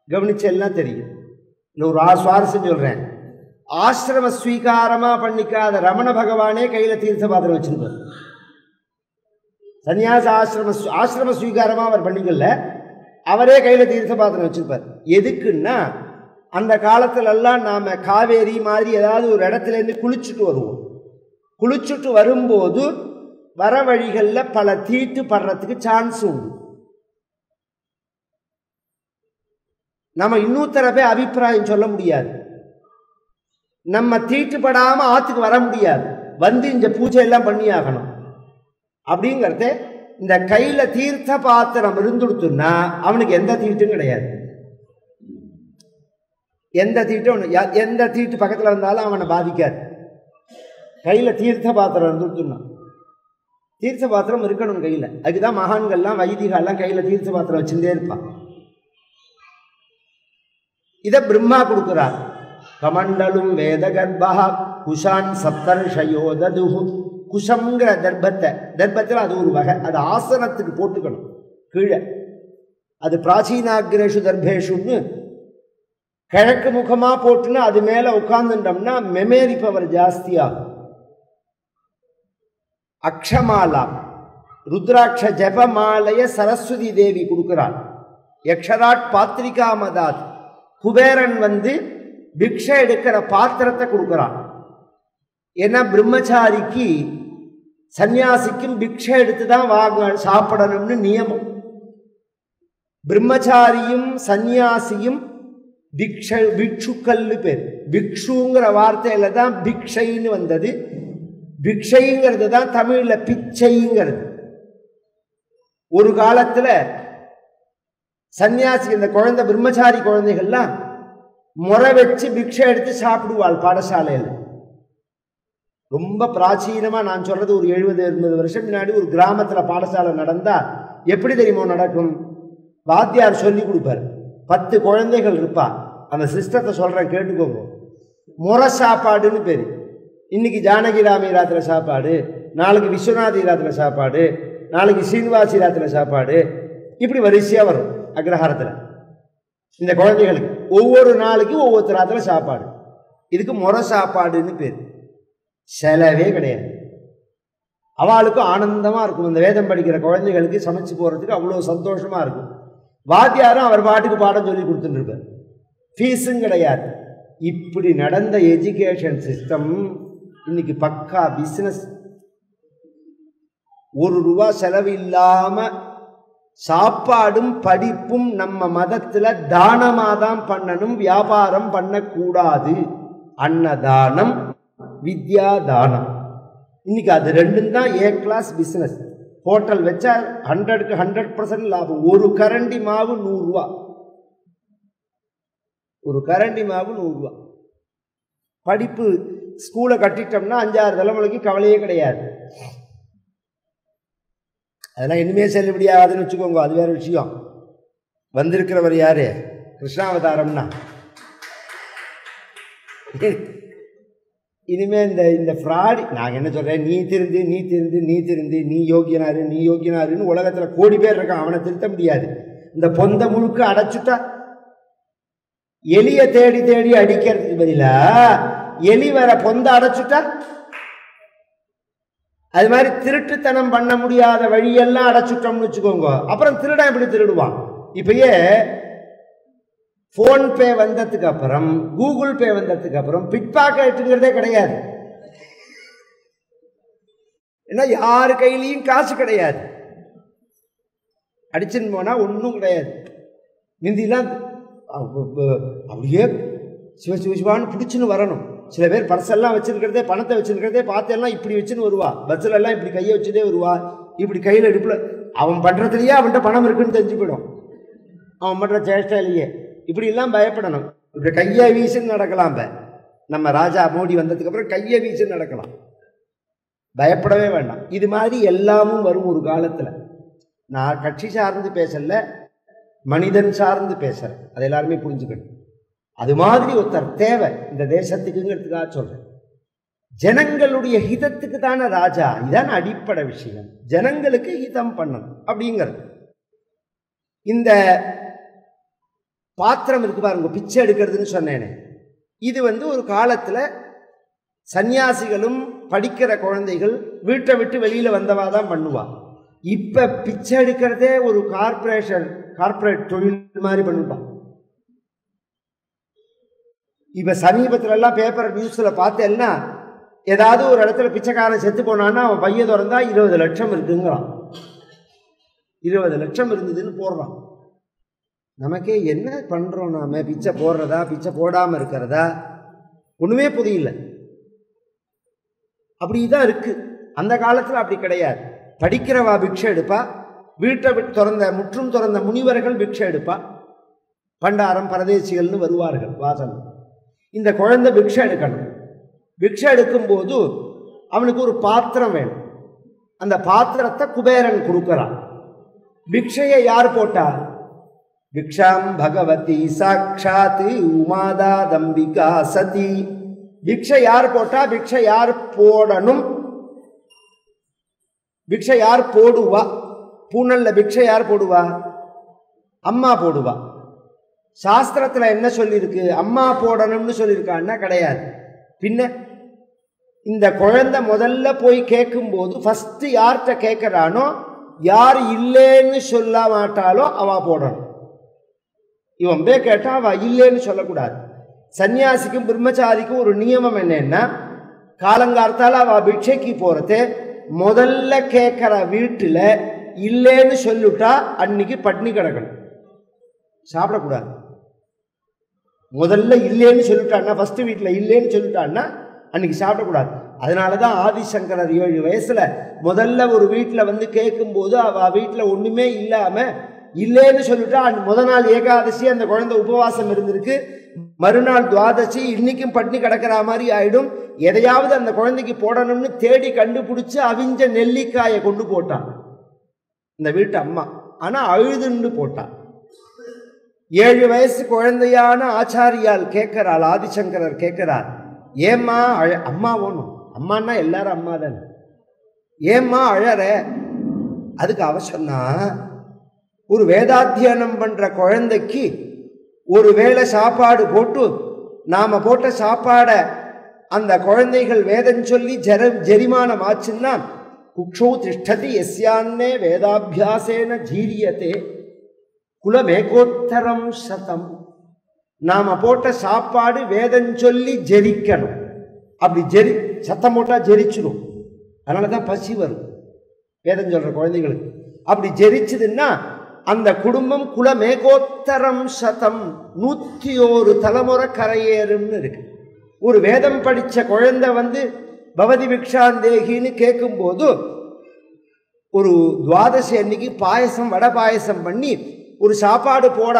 கவனிச்செல்லாம் தெரியும். ஒரு சுவாரஸ்யம் சொல்றேன். ஆசிரம ஸ்வீகாரமா பண்ணிக்காத ரமண பகவானே கையில தீர்த்த பாத்திரம் வச்சிருப்பார். சன்னியாச ஆசிரம ஸ்வீகாரமா அவர் பண்ணிக்கல, அவரே கையில தீர்த்த பாத்திரம் வச்சிருப்பார். எதுக்குன்னா, அந்த காலத்துல எல்லாம் நாம காவேரி மாதிரி ஏதாவது ஒரு இடத்துல இருந்து குளிச்சுட்டு வருவோம். குளிச்சுட்டு வரும்போது வர வழிகளில் பல தீட்டு படுறதுக்கு சான்ஸ் உண்டு. நம்ம இன்னொருத்தர அபிப்பிராயம் சொல்ல முடியாது. நம்ம தீட்டுப்படாம ஆத்துக்கு வர முடியாது. இந்த பூஜை எல்லாம் பண்ணி ஆகணும். அப்படிங்கிறத இந்த கையில தீர்த்த பாத்திரம் இருந்துடுத்துன்னா அவனுக்கு எந்த தீட்டும் கிடையாது. எந்த தீட்டு பக்கத்தில் வந்தாலும் அவனை பாதிக்காது. கையில தீர்த்த பாத்திரம் இருந்துடுத்துன்னா, தீர்த்த பாத்திரம் இருக்கணும் கையில. அதுக்குதான் மகான்கள்லாம் வைதிகெல்லாம் கையில தீர்த்த பாத்திரம் வச்சுட்டே இருப்பான். இதை பிரம்மா கொடுக்கிறார். கமண்டலும் வேத கர்ப்பா குஷான் சப்தர்ஷயோததுஹு. குஷங்கிற தர்ப்பத்தில் அது ஒரு வகை. அது ஆசனத்துக்கு போட்டுக்கணும் கீழே. அது பிராச்சீனாகிரேஷு தர்பேஷுன்னு கிழக்கு முகமா போட்டுன்னு அது மேல உட்கார்ந்துட்டோம்னா மெமரி பவர் ஜாஸ்தியாகும். அக்ஷமாலா ருத்ராட்ச ஜபமாலைய சரஸ்வதி தேவி கொடுக்கிறாள். யக்ஷராட் பாத்திரிகா மதாத். குபேரன் பிக்ஷை எடுக்கிற பாத்திரத்தை கொடுக்கிறான். ஏன்னா பிரம்மச்சாரிக்கு சன்னியாசிக்கும் பிக்ஷை எடுத்துதான் வாங்க சாப்பிடணும்னு நியமம். பிரம்மச்சாரியும் சன்னியாசியும் பிக்ஷுக்கல்னு பேர். பிக்ஷுங்கிற வார்த்தையில தான் பிக்ஷைன்னு வந்தது. பிக்ஷைங்கிறது தான் தமிழ்ல பிச்சைங்கிறது. ஒரு காலத்துல சன்னியாசி, இந்த குழந்தை பிரம்மச்சாரி குழந்தைகள்லாம் முறை வச்சு பிக்ஷை எடுத்து சாப்பிடுவாள் பாடசாலையில். ரொம்ப பிராச்சீனமா நான் சொல்றது ஒரு 70-80 வருஷம் முன்னாடி ஒரு கிராமத்துல பாடசாலை நடந்தா எப்படி தெரியுமோ நடக்கும். வாத்தியார் சொல்லி கொடுப்பார். 10 குழந்தைகள் இருப்பா. அந்த சிஸ்டத்தை சொல்றேன், கேட்டுக்கோங்க. முறை சாப்பாடுன்னு பேரு. இன்னைக்கு ஜானகி ராமீராத்துல சாப்பாடு, நாளைக்கு விஸ்வநாதி ராத்துல சாப்பாடு, நாளைக்கு சீனிவாசி ராத்துல சாப்பாடு, இப்படி வரிசையா வரும் அக்ரஹாரத்துல. இந்த குழந்தைகளுக்கு ஒவ்வொரு நாளைக்கும் ஒவ்வொரு ராத்துல சாப்பாடு. இதுக்கு முறை சாப்பாடுன்னு பேர். செலவே கிடையாது. அவளுக்கும் ஆனந்தமா இருக்கும். இந்த வேதம் படிக்கிற குழந்தைகளுக்கு சமைச்சு போறதுக்கு அவ்வளவு சந்தோஷமா இருக்கும். வாத்தியாரும் அவர் பாட்டுக்கு பாடம் சொல்லி கொடுத்துட்டு இருப்பார். ஃபீஸும் கிடையாது. இப்படி நடந்த எஜுகேஷன் சிஸ்டம் இன்னைக்கு பக்கா பிசினஸ். ₹1 செலவு இல்லாம சாப்பாடும் படிப்பும் நம்ம மதத்துல தானமா தான் பண்ணணும், வியாபாரம் பண்ணக்கூடாது. அன்னதானம், வித்யா தானம். இன்னைக்கு அது ரெண்டும் தான் ஏ கிளாஸ் பிசினஸ். ஹோட்டல் வச்சா 100க்கு 100% லாபம். ஒரு கரண்டி மாவு ₹100. ஒரு கரண்டி மாவு ₹100. படிப்பு ஸ்கூலை கட்டிட்டோம்னா 5-6 தலைமுறைக்கு கவலையே கிடையாது. அதெல்லாம் இனிமே செல்லுபடியாகாதுன்னு வச்சுக்கோங்க. அது வேற விஷயம். வந்திருக்கிறவர் யாரு? கிருஷ்ணாவதாரம்னா இனிமே இந்த ஃப்ராடி. நான் என்ன சொல்றேன், நீ திருந்து நீ யோகியனாருன்னு உலகத்துல கோடி பேர் இருக்கான். அவனை திருத்த முடியாது. இந்த பொந்த முழுக்க அடைச்சுட்டா, எலிய தேடி தேடி அடிக்கிறதுக்கு பதிலா எலி வர பொந்த அடைச்சுட்டா அது மாதிரி திருட்டுத்தனம் பண்ண முடியாத வழியெல்லாம் அடைச்சுட்டோம்னு வச்சுக்கோங்க, அப்புறம் திருடன் எப்படி திருடுவான்? இப்பயே போன்பே வந்ததுக்கு அப்புறம், கூகுள் பே வந்ததுக்கு அப்புறம் பிட் பாக்கெட்டுங்கிறதே கிடையாது. ஏன்னா யாரு கையிலையும் காசு கிடையாது, அடிச்சுன்னு போனா ஒன்றும் கிடையாது. முந்திலாம் அப்படியே சிவசிவான்னு பிடிச்சுன்னு வரணும். சில பேர் பர்செல்லாம் வச்சிருக்கிறதே, பணத்தை வச்சிருக்கிறதே பார்த்தெல்லாம் இப்படி வச்சுன்னு வருவா. பஸ்ஸில் எல்லாம் இப்படி கையை வச்சுட்டே வருவா, இப்படி கையில் இடுப்புல. அவன் பண்ணுறதுலையே அவன்கிட்ட பணம் இருக்குன்னு தெரிஞ்சு போயிடும், அவன் பண்ணுற சேஷ்டாலேயே. இப்படி எல்லாம் பயப்படணும். இப்படி கையை வீசுன்னு நடக்கலாம். நம்ம ராஜா மோடி வந்ததுக்கு அப்புறம் கையை வீசுன்னு நடக்கலாம், பயப்படவே வேண்டாம். இது மாதிரி எல்லாமும் வரும் ஒரு காலத்தில். நான் கட்சி சார்ந்து பேசல, மனிதன் சார்ந்து பேசுறேன், அதை எல்லாருமே புரிஞ்சுக்கணும். அது மாதிரி ஒருத்தர் தேவை இந்த தேசத்துக்குங்கிறதுக்காக சொல்றேன். ஜனங்களுடைய ஹிதத்துக்கு தானே ராஜா, இதான அடிப்படை விஷயம். ஜனங்களுக்கு ஹிதம் பண்ணணும் அப்படிங்கிறது. இந்த பாத்திரம் இருக்கு பாருங்க, பிச்சை எடுக்கிறதுன்னு சொன்னேனே, இது ஒரு காலத்துல சன்னியாசிகளும் படிக்கிற குழந்தைகள் வீட்டை விட்டு வெளியில வந்தவா தான் பண்ணுவா. இப்ப பிச்சை எடுக்கிறதே ஒரு கார்பரேட் தொழில் மாதிரி பண்ணிட்டான். இப்ப சமீபத்துல எல்லாம் பேப்பர் நியூஸ்ல பார்த்தேன்னா, ஏதாவது ஒரு இடத்துல பிச்சைக்காரன் செத்து போனான்னா அவன் பைய திறந்தா 20 லட்சம் இருக்குங்கிறான். 20 லட்சம் இருந்ததுன்னு போடுறான். நமக்கே என்ன பண்றோம் நாம? பிச்சை போடுறதா, பிச்சை போடாம இருக்கிறதா, ஒண்ணுமே புரியல. அப்படிதான் இருக்கு. அந்த காலத்துல அப்படி கிடையாது. படிக்கிறவா பிக்ஷை எடுப்பா, வீட்டை முற்றும் திறந்த முனிவர்கள் பிக்ஷை எடுப்பா, பண்டாரம் பரதேசிகள்னு வருவார்கள் வாசல். இந்த குழந்தை பிக்ஷை எடுக்கணும். பிக்ஷை எடுக்கும் போது அவனுக்கு ஒரு பாத்திரம் வேணும். அந்த பாத்திரத்தை குபேரன் கொடுக்கிறான். பிக்ஷையை யார் போட்டா? பிக்ஷாம் பகவதி சாட்சாத் உமாதா தம்பிகா சதி. பிக்ஷை யார் போட்டா? பிக்ஷை யார் போடணும்? பிக்ஷை யார் போடுவா? பூனல்ல பிக்ஷை யார் போடுவா? அம்மா போடுவா. சாஸ்திரத்துல என்ன சொல்லியிருக்கு? அம்மா போடணும்னு சொல்லியிருக்கான்னா கிடையாது. பின்ன இந்த குழந்தை முதல்ல போய் கேட்கும் போது ஃபர்ஸ்ட் யார்கிட்ட கேட்கிறானோ, யார் இல்லைன்னு சொல்ல மாட்டாலோ அவ போடணும். இவன் போய் கேட்டா அவ இல்லைன்னு சொல்லக்கூடாது. சன்னியாசிக்கும் பிரம்மச்சாரிக்கும் ஒரு நியமம் என்னன்னா, காலங்காலத்தால் அவ பிக்ஷைக்கு போறது முதல்ல கேட்கிற வீட்டுல இல்லைன்னு சொல்லிட்டா அன்னைக்கு பட்னி கிடக்கணும், சாப்பிடக்கூடாது. முதல்ல இல்லைன்னு சொல்லிட்டான்னா, ஃபர்ஸ்ட் வீட்டுல இல்லைன்னு சொல்லிட்டான்னா அன்னைக்கு சாப்பிடக்கூடாது. அதனாலதான் ஆதிசங்கரர் 7 வயசுல முதல்ல ஒரு வீட்டுல கேட்கும் போது அவ வீட்டுல ஒண்ணுமே இல்லாம இல்லைன்னு சொல்லிட்டா, முதல் நாள் ஏகாதசி அந்த குழந்தை உபவாசம் இருந்திருக்கு, மறுநாள் துவாதசி, இன்னைக்கும் பட்னி கிடக்கிற மாதிரி ஆயிடும். எதையாவது அந்த குழந்தைக்கு போடணும்னு தேடி கண்டுபிடிச்சு அவிஞ்ச நெல்லிக்காயை கொண்டு போட்டான் இந்த வீட்டு அம்மா. ஆனா அழுதுன்னு போட்டான். 7 வயசு குழந்தையான ஆச்சாரியால் கேட்கிறாள், ஆதிசங்கரர் கேட்கிறார், ஏம்மா அம்மா ஓணும்? அம்மான்னா எல்லாரும் அம்மா தானே, ஏம்மா அழற? அதுக்கு அவ சொன்னா, ஒரு வேதாத்தியனம் பண்ற குழந்தைக்கு ஒரு வேளை சாப்பாடு போட்டு நாம போட்ட சாப்பாட அந்த குழந்தைகள் வேதம் சொல்லி ஜெரிமானம் ஆச்சுன்னா, குக்ஷோ திஷ்டதி எஸ்யான்னே வேதாபியாசேன ஜீரியத்தே குலமேகோத்தரம் சதம். நாம போட்ட சாப்பாடு வேதம் சொல்லி ஜெரிக்கணும். அப்படி சத்தம் போட்டா ஜெரிச்சிடும். அதனாலதான் பசி வரும் வேதம் சொல்ற குழந்தைகளுக்கு. அப்படி ஜெரிச்சதுன்னா அந்த குடும்பம் குலமேகோத்தரம் சதம், 101 தலைமுறை கரையேறும்னு இருக்கு. ஒரு வேதம் படிச்ச குழந்தை பவதி பிக்ஷாந்தேகின்னு கேட்கும் போது, ஒரு துவாதசி அன்னைக்கு பாயசம், வடை பாயசம் பண்ணி ஒரு சாப்பாடு போட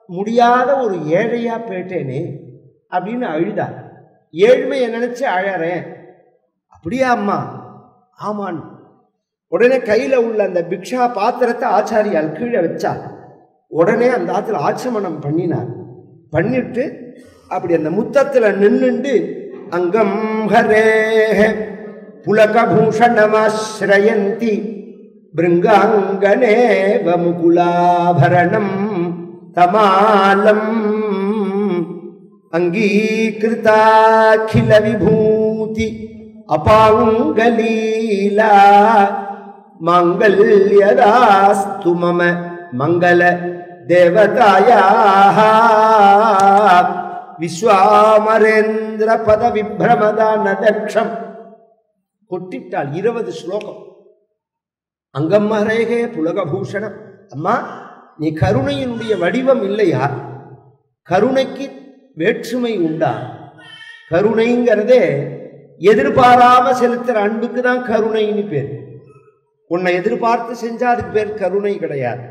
முடியாத ஒரு ஏழையா போயிட்டேனே அப்படின்னு அழுதார். ஏழ்மையை நினைச்சு அழறேன். அப்படியா அம்மா? ஆமான்னு. உடனே கையில உள்ள அந்த பிக்ஷா பாத்திரத்தை ஆச்சாரியால் கீழே வச்சா. உடனே அந்த ஆத்துல ஆச்சமனம் பண்ணினார். பண்ணிட்டு அப்படி அந்த முத்தத்துல நின்னுண்டு, அங்கம் ஹரே புலகபூஷணமாஸ்ரயந்தி பிருங்காங்கனேவ முகுலாபரணம் தமாலம் அங்கீகிருதாகில விபூதி அபாங்கலீலா மங்கல்யதாஸ்து மம மங்கள தேவதாயா விஸ்வாமரேந்திர பத விப்ரமதான தக்ஷம். கொட்டிட்டாள் 20 ஸ்லோகம். அங்கம்மரேகே புலகபூஷணம். அம்மா, நீ கருணையினுடைய வடிவம் இல்லையா? கருணைக்கு வேற்றுமை உண்டா? கருணைங்கிறதே எதிர்பாராம செலுத்துற அன்புக்கு தான் கருணைன்னு பேர். உன்னை எதிர்பார்த்து செஞ்சா அதுக்கு பேர் கருணை கிடையாது.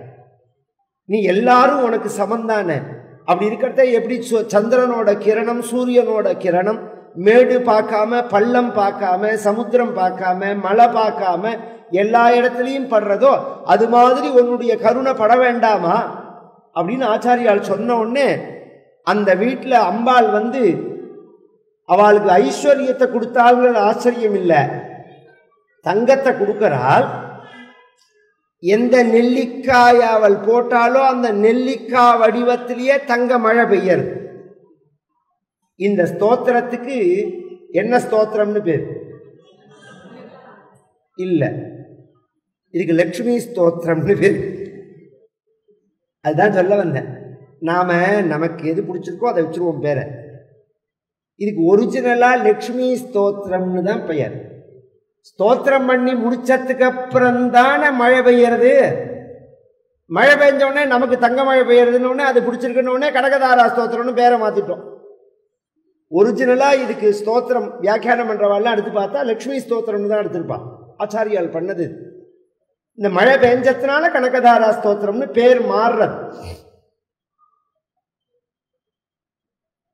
நீ எல்லாரும் உனக்கு சமந்தானே. அப்படி இருக்கிறத எப்படி சந்திரனோட கிரணம் சூரியனோட கிரணம் மேடு பார்க்காம பள்ளம் பார்க்காம சமுத்திரம் பார்க்காம மழை பார்க்காம எல்லா இடத்துலையும் படுறதோ அது மாதிரி உன்னுடைய கருணை பட வேண்டாமா அப்படின்னு ஆச்சாரியால் சொன்ன உடனே அந்த வீட்டில் அம்பாள் வந்து அவளுக்கு ஐஸ்வர்யத்தை கொடுத்தாள்ங்கிற ஆச்சரியம் இல்லை, தங்கத்தை கொடுக்கிறாள். எந்த நெல்லிக்காய் அவள் போட்டாலோ அந்த நெல்லிக்காய் வடிவத்திலேயே தங்க மழை பெய்யறது. இந்த ஸ்தோத்திரத்துக்கு என்ன ஸ்தோத்திரம்னு பேர் இல்ல, இதுக்கு லட்சுமி ஸ்தோத்திரம்னு பேர். அதுதான் சொல்ல வந்தேன். நமக்கு எது பிடிச்சிருக்கோ அதை வச்சிருவோம் பேரை. இதுக்கு ஒரிஜினலா லட்சுமி ஸ்தோத்திரம்னு தான் பெயர். ஸ்தோத்திரம் பண்ணி முடிச்சதுக்கு அப்புறம் தானே மழை பெய்யறது. மழை பெஞ்ச உடனே நமக்கு தங்க மழை பெய்யறதுன்னு அது பிடிச்சிருக்குன்னு உடனே கனகதாரா ஸ்தோத்திரம்னு பேரை மாத்திட்டோம். ஒரிஜினலா இதுக்கு ஸ்தோத்திரம் வியாக்கியானம் பண்றவாள்லாம் எடுத்து பார்த்தா லட்சுமி ஸ்தோத்திரம்னு தான் எடுத்திருப்பான். ஆச்சாரியால் பண்ணது. இந்த மழை பெஞ்சதுனால கனகதாரா ஸ்தோத்திரம்னு பேர் மாறுறது.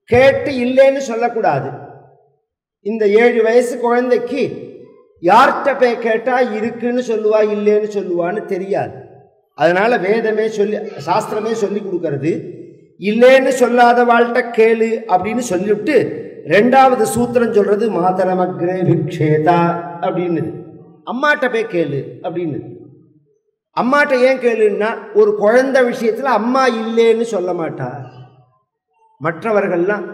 கேட்டு இல்லைன்னு சொல்லக்கூடாது. இந்த 7 வயசு குழந்தைக்கு யார்கிட்ட போய் கேட்டா இருக்குன்னு சொல்லுவா இல்லைன்னு சொல்லுவான்னு தெரியாது. அதனால வேதமே சொல்லி சாஸ்திரமே சொல்லி கொடுக்கறது இல்லைன்னு சொல்லாத வாழ்கிட்ட கேளு அப்படின்னு சொல்லிவிட்டு 2வது சூத்திரம் சொல்றது மாதரமக்ரே விக்ஷேதா அப்படின்னு. அம்மாட்ட போய் கேளு அப்படின்னு. அம்மாட்ட ஏன் கேளுன்னா ஒரு குழந்தை விஷயத்துல அம்மா இல்லைன்னு சொல்ல மாட்டா. மற்றவர்கள்லாம்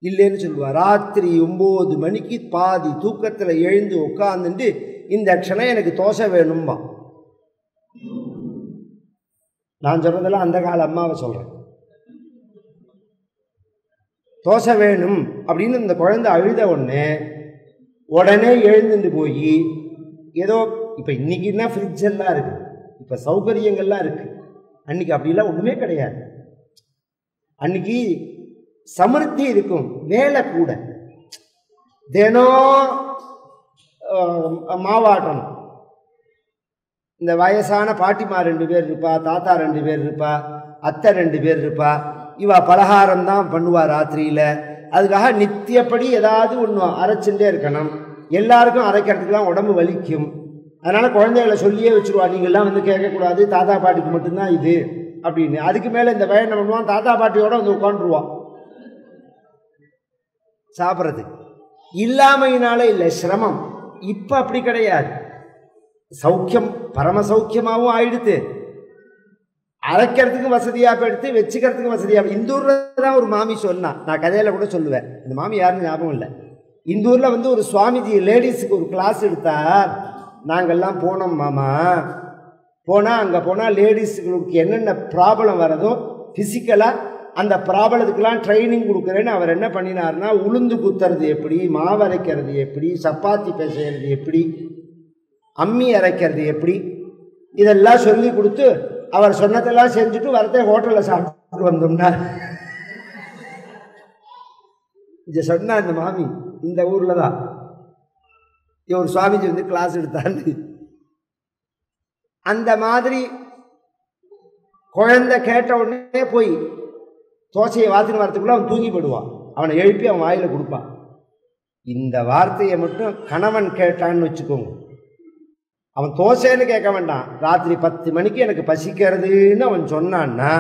இல்லைன்னு சொல்லுவா. ராத்திரி 9 மணிக்கு பாதி தூக்கத்தில் எழுந்து உட்காந்துட்டு இந்த க்ஷணம் எனக்கு தோசை வேணும்பா. நான் சொல்றதெல்லாம் அந்த கால அம்மாவை சொல்றேன். தோசை வேணும் அப்படின்னு இந்த குழந்தை அழுத உடனே எழுந்துட்டு போய் ஏதோ இப்போ இன்னைக்குன்னா ஃப்ரிட்ஜ் எல்லாம் இருக்கு, இப்போ சௌகரியங்கள்லாம் இருக்கு. அன்னைக்கு அப்படிலாம் ஒன்றுமே கிடையாது. அன்னைக்கு சமிருத்தி இருக்கும், வேலை கூட. தினம் மாவாட்டணும். இந்த வயசான பாட்டிமா 2 பேர் இருப்பா, தாத்தா 2 பேர் இருப்பா, அத்தை 2 பேர் இருப்பா. இவா பலகாரம் தான் பண்ணுவா ராத்திரியில். அதுக்காக நித்தியப்படி ஏதாவது ஒன்று அரைச்சுட்டே இருக்கணும். எல்லாருக்கும் அரைக்கிறதுக்கெல்லாம் உடம்பு வலிக்கும். அதனால் குழந்தைகளை சொல்லியே வச்சுருவா, நீங்கள்லாம் வந்து கேட்கக்கூடாது, தாத்தா பாட்டிக்கு மட்டும்தான் இது அப்படின்னு. அதுக்கு மேலே இந்த வயல் என்ன பண்ணுவான், தாத்தா பாட்டியோட வந்து உட்காந்துருவான் சாப்பிட்றதுக்கு. இல்லாமையினால இல்லை, சிரமம். இப்போ அப்படி கிடையாது. சௌக்கியம் பரம சௌக்கியமாகவும் ஆயிடுத்து. அரைக்கிறதுக்கு வசதியாக போயிடுத்து, வச்சுக்கிறதுக்கு வசதியாக. இந்தூரில் தான் ஒரு மாமி சொன்னா, நான் கதையில் கூட சொல்லுவேன். அந்த மாமி யாருன்னு ஞாபகம் இல்லை. இந்தூரில் வந்து ஒரு சுவாமிஜி லேடிஸுக்கு ஒரு கிளாஸ் எடுத்தார். நாங்கள்லாம் போனோம் மாமா. அங்கே போனால் லேடிஸுக்கு என்னென்ன ப்ராப்ளம் வரதோ ஃபிசிக்கலாக அந்த ப்ராப்ளத்துக்கெல்லாம் ட்ரைனிங் கொடுக்குறேன்னு அவர் என்ன பண்ணினார்னா, உளுந்து குத்துறது எப்படி, மாவு அரைக்கிறது எப்படி, சப்பாத்தி பிசைறது எப்படி, அம்மி அரைக்கிறது எப்படி, இதெல்லாம் சொல்லி கொடுத்து அவர் சொன்னதெல்லாம் செஞ்சுட்டு வரதே ஹோட்டலில் சாப்பிட்டு வந்தோம்னா. இதை சொன்னா இந்த மாமி இந்த ஊரில் தான் ஒரு சுவாமிஜி வந்து கிளாஸ் எடுத்தாரு. அந்த மாதிரி குழந்தை கேட்ட உடனே போய் தோசையை வாத்தின்னு வரத்துக்குள்ள அவன் தூங்கி போடுவான். அவனை எழுப்பி அவன் வாயில் கொடுப்பான். இந்த வார்த்தையை மட்டும் கணவன் கேட்டான்னு வச்சுக்கோங்க, அவன் தோசைன்னு கேட்க வேண்டாம், ராத்திரி 10 மணிக்கு எனக்கு பசிக்கிறதுன்னு அவன் சொன்னான்னா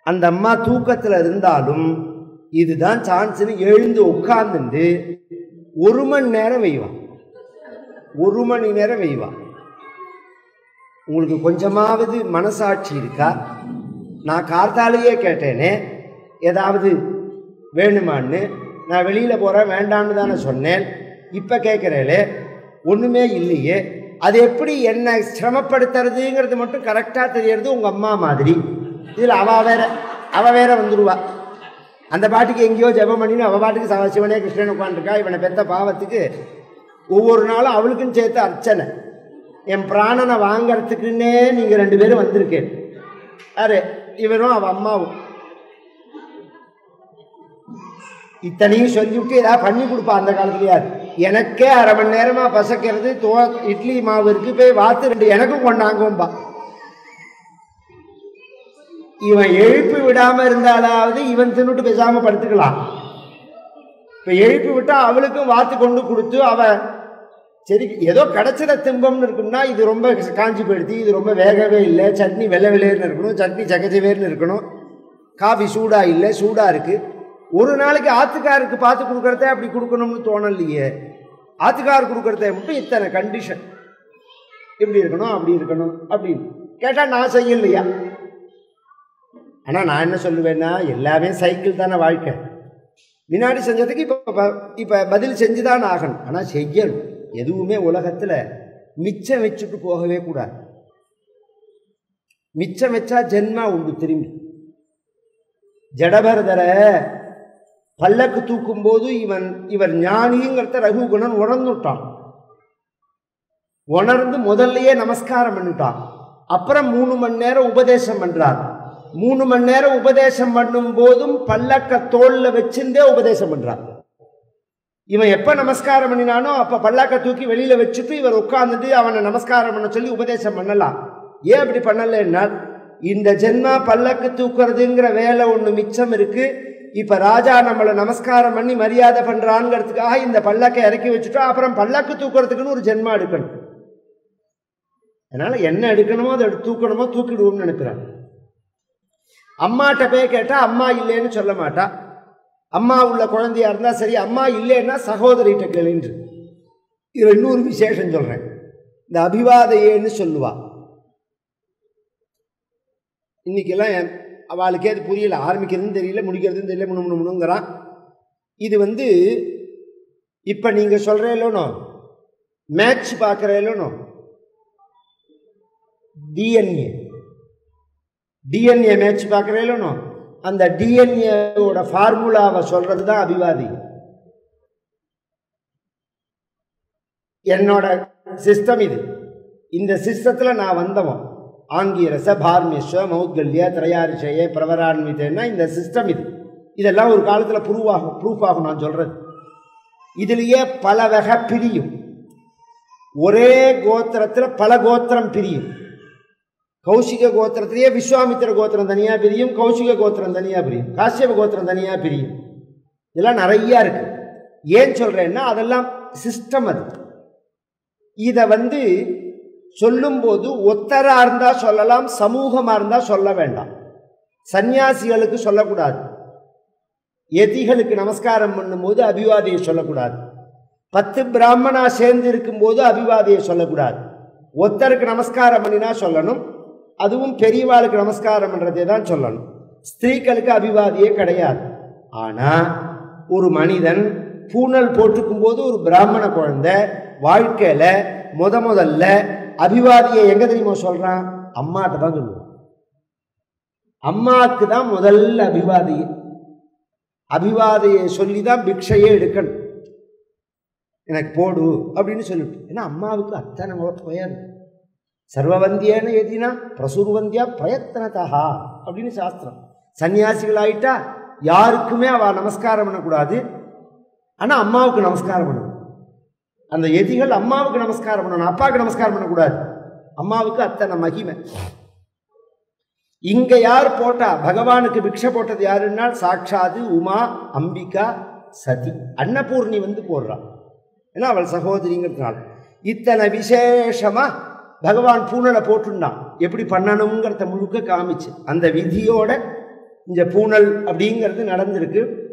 அந்த அம்மா தூக்கத்தில் இருந்தாலும் இதுதான் சான்ஸ்ன்னு எழுந்து உட்கார்ந்துட்டு 1 மணி நேரம் வெய்வான். 1 மணி நேரம் வெய்வான். உங்களுக்கு கொஞ்சமாவது மனசாட்சி இருக்கா? நான் கார்த்தாலேயே கேட்டேனே ஏதாவது வேணுமான்னு. நான் வெளியில் போகிறேன் வேண்டான்னு தானே சொன்னேன். இப்போ கேட்குறேளே ஒன்றுமே இல்லையே, அது எப்படி என்ன சிரமப்படுத்துறதுங்கிறது மட்டும் கரெக்டாக தெரியறது உங்கள் அம்மா மாதிரி. இதில் அவள் வேற வந்துடுவா. அந்த பாட்டுக்கு எங்கேயோ ஜெபம் பண்ணின்னு அவள் பாட்டுக்கு சிவனே கிருஷ்ணன் உட்காந்துருக்கா. இவனை பெத்த பாவத்துக்கு ஒவ்வொரு நாளும் அவளுக்கும் சேர்த்து அர்ச்சனை. என் பிராணனை வாங்கறதுக்குன்னே நீங்கள் 2 பேரும் வந்திருக்கேன். யாரு? இவரும் அவள் அம்மாவும். இத்தனையும் சொல்லிவிட்டு ஏதாவது பண்ணி கொடுப்பா. அந்த காலத்துலயா எனக்கே அரை மணி நேரமா பசக்கிறது, இட்லி மாவு இருக்கு, போய் வாத்து 2 எனக்கும் கொண்டாங்கோம்பா. இவன் எழுப்பி விடாம இருந்தாலாவது இவன் தின்னுட்டு பேசாம படுத்துக்கலாம். இப்ப எழுப்பி விட்டா அவளுக்கும் வாத்து கொண்டு கொடுத்து அவ சரி ஏதோ கிடைச்சத திம்பம்னு இருக்குன்னா, இது ரொம்ப காஞ்சி போயிடுத்து, இது ரொம்ப வேகவே இல்லை, சட்னி வெள்ளை வெள்ளையர்னு இருக்கணும், சட்னி சகஜவேர்னு இருக்கணும், காஃபி சூடா இல்லை சூடா இருக்கு. ஒரு நாளைக்கு ஆத்துக்காருக்கு பார்த்து கொடுக்கறத அப்படி கொடுக்கணும்னு தோணலையே. ஆத்துக்கார் கொடுக்கறத மட்டும் இத்தனை கண்டிஷன், இப்படி இருக்கணும் அப்படி இருக்கணும் அப்படின்னு கேட்டா நான் செய்யலையா? ஆனால் நான் என்ன சொல்லுவேன்னா, எல்லாமே சைக்கிள் தானே வாழ்க்கை. முன்னாடி செஞ்சதுக்கு இப்போ பதில் செஞ்சுதான் ஆகணும். ஆனால் செய்யணும். எதுவுமே உலகத்தில் மிச்சம் வச்சுட்டு போகவே கூடாது. மிச்சம் வச்சா ஜென்மா உண்டு திரும்பி. ஜடபரதரை பல்லக்கு தூக்கும் போது இவர் ஞானிங்கிறத ரகுகுணன் உணர்ந்துட்டான். உணர்ந்து முதல்லயே நமஸ்காரம் பண்ணிட்டான். அப்புறம் 3 மணி நேரம் உபதேசம் பண்றார். 3 மணி நேரம் உபதேசம் பண்ணும் போதும் பல்லக்க தோல்ல வச்சுட்டே உபதேசம் பண்றார். இவன் எப்ப நமஸ்காரம் பண்ணினானோ அப்ப பல்லக்க தூக்கி வெளியில வச்சுட்டு இவர் உட்கார்ந்துட்டு அவனை நமஸ்காரம் பண்ண சொல்லி உபதேசம் பண்ணலாம். ஏன் அப்படி பண்ணலன்னா, இந்த ஜென்மா பல்லக்கு தூக்குறதுங்கிற வேலை ஒண்ணு மிச்சம் இருக்கு. இப்ப ராஜா நம்மளை நமஸ்காரம் பண்ணி மரியாதை பண்றான்ங்கிறதுக்காக இந்த பல்லக்கை இறக்கி வச்சுட்டா அப்புறம் பல்லக்கு தூக்குறதுக்குன்னு ஒரு ஜென்மா எடுக்கணும். அதனால என்ன எடுக்கணுமோ அதை தூக்கணுமோ தூக்கிடுவோம்னு நினைக்கிறான். அம்மாட்ட போய் கேட்டா அம்மா இல்லைன்னு சொல்ல மாட்டா. அம்மா உள்ள குழந்தையா இருந்தா சரி, அம்மா இல்லைன்னா சகோதரிகிட்ட கேளுன்று. இது இன்னொரு விசேஷம் சொல்றேன். இந்த அபிவாதையேன்னு சொல்லுவா. இன்னைக்கெல்லாம் அவளுக்கே அது புரியல, ஆரம்பிக்கிறதுன்னு தெரியல, முடிக்கிறதுன்னு தெரியல, முணுங்கிறான். இது இப்ப நீங்க சொல்றேலோனோ, மேட்ச் பார்க்கறேலோனோ, டிஎன்ஏ மேட்ச் பார்க்கறேலோனோ, அந்த டிஎன்ஏவோட ஃபார்முலாவை சொல்றது தான் அபிவாதி. என்னோட சிஸ்டம் இது. இந்த சிஸ்டத்துல நான் வந்தவன். ஆங்கிரச பார்மிஸ்வ மௌத்கல்ய திரையாரிஷய பிரவரான்விதேன்னா இந்த சிஸ்டம் இது. இதெல்லாம் ஒரு காலத்தில் ப்ரூஃப் ஆகும் நான் சொல்றது. இதுலேயே பல வகை பிரியும். ஒரே கோத்திரத்தில் பல கோத்திரம் பிரியும். கௌசிக கோத்திரத்திலேயே விஸ்வாமித்திர கோத்திரம் தனியாக பிரியும், கௌசிக கோத்திரம் தனியாக பிரியும், காசியப கோத்திரம் தனியாக பிரியும். இதெல்லாம் நிறையா இருக்கு. ஏன் சொல்றேன்னா அதெல்லாம் சிஸ்டம். அது இதை சொல்லும்போது ஒத்தரா இருந்தா சொல்லலாம், சமூகமா இருந்தா சொல்ல வேண்டாம். சன்னியாசிகளுக்கு சொல்லக்கூடாது. யதிகளுக்கு நமஸ்காரம் பண்ணும்போது அபிவாதியை சொல்லக்கூடாது. 10 பிராமணா சேர்ந்து இருக்கும் போது அபிவாதியை சொல்லக்கூடாது. ஒத்தருக்கு நமஸ்காரம் பண்ணினா சொல்லணும். அதுவும் பெரியவாளுக்கு நமஸ்காரம் பண்றதே தான் சொல்லணும். ஸ்திரீகளுக்கு அபிவாதியே கிடையாது. ஆனா ஒரு மனிதன் பூனல் போட்டுக்கும் போது ஒரு பிராமண குழந்தை வாழ்க்கையில முதல்ல அபிவாதியை எங்க தெரியுமா சொல்றான்? அம்மாட்ட தான் சொல்லுவான். அம்மாவுக்கு தான் முதல்ல அபிவாதியை சொல்லிதான் பிக்ஷையே எடுக்கணும். எனக்கு போடு அப்படின்னு சொல்லிட்டு. ஏன்னா அம்மாவுக்கு அத்தனை பெயர். சர்வவந்தியன எதினா பிரசுர்வந்தியா பிரயத்தனதா அப்படின்னு சாஸ்திரம். சன்னியாசிகள் ஆயிட்டா யாருக்குமே அவ நமஸ்காரம் பண்ணக்கூடாது. ஆனா அம்மாவுக்கு நமஸ்காரம் பண்ணணும். அந்த எதிகள் அம்மாவுக்கு நமஸ்காரம் பண்ணணும், அப்பாவுக்கு நமஸ்காரம் பண்ணக்கூடாது. அம்மாவுக்கு அத்தனை மகிமை. இங்க யார் போட்டா? பகவானுக்கு பிக்ஷை போட்டது யாருன்னா சாட்சாது உமா அம்பிகா சதி. அன்னபூர்ணி போடுறான். ஏன்னா அவள் சகோதரிங்கிறதுனால இத்தனை விசேஷமா பகவான் பூனலை போட்டுண்டான். எப்படி பண்ணணுங்கிறத முழுக்க காமிச்சு அந்த விதியோட இந்த பூனல் அப்படிங்கிறது நடந்திருக்கு.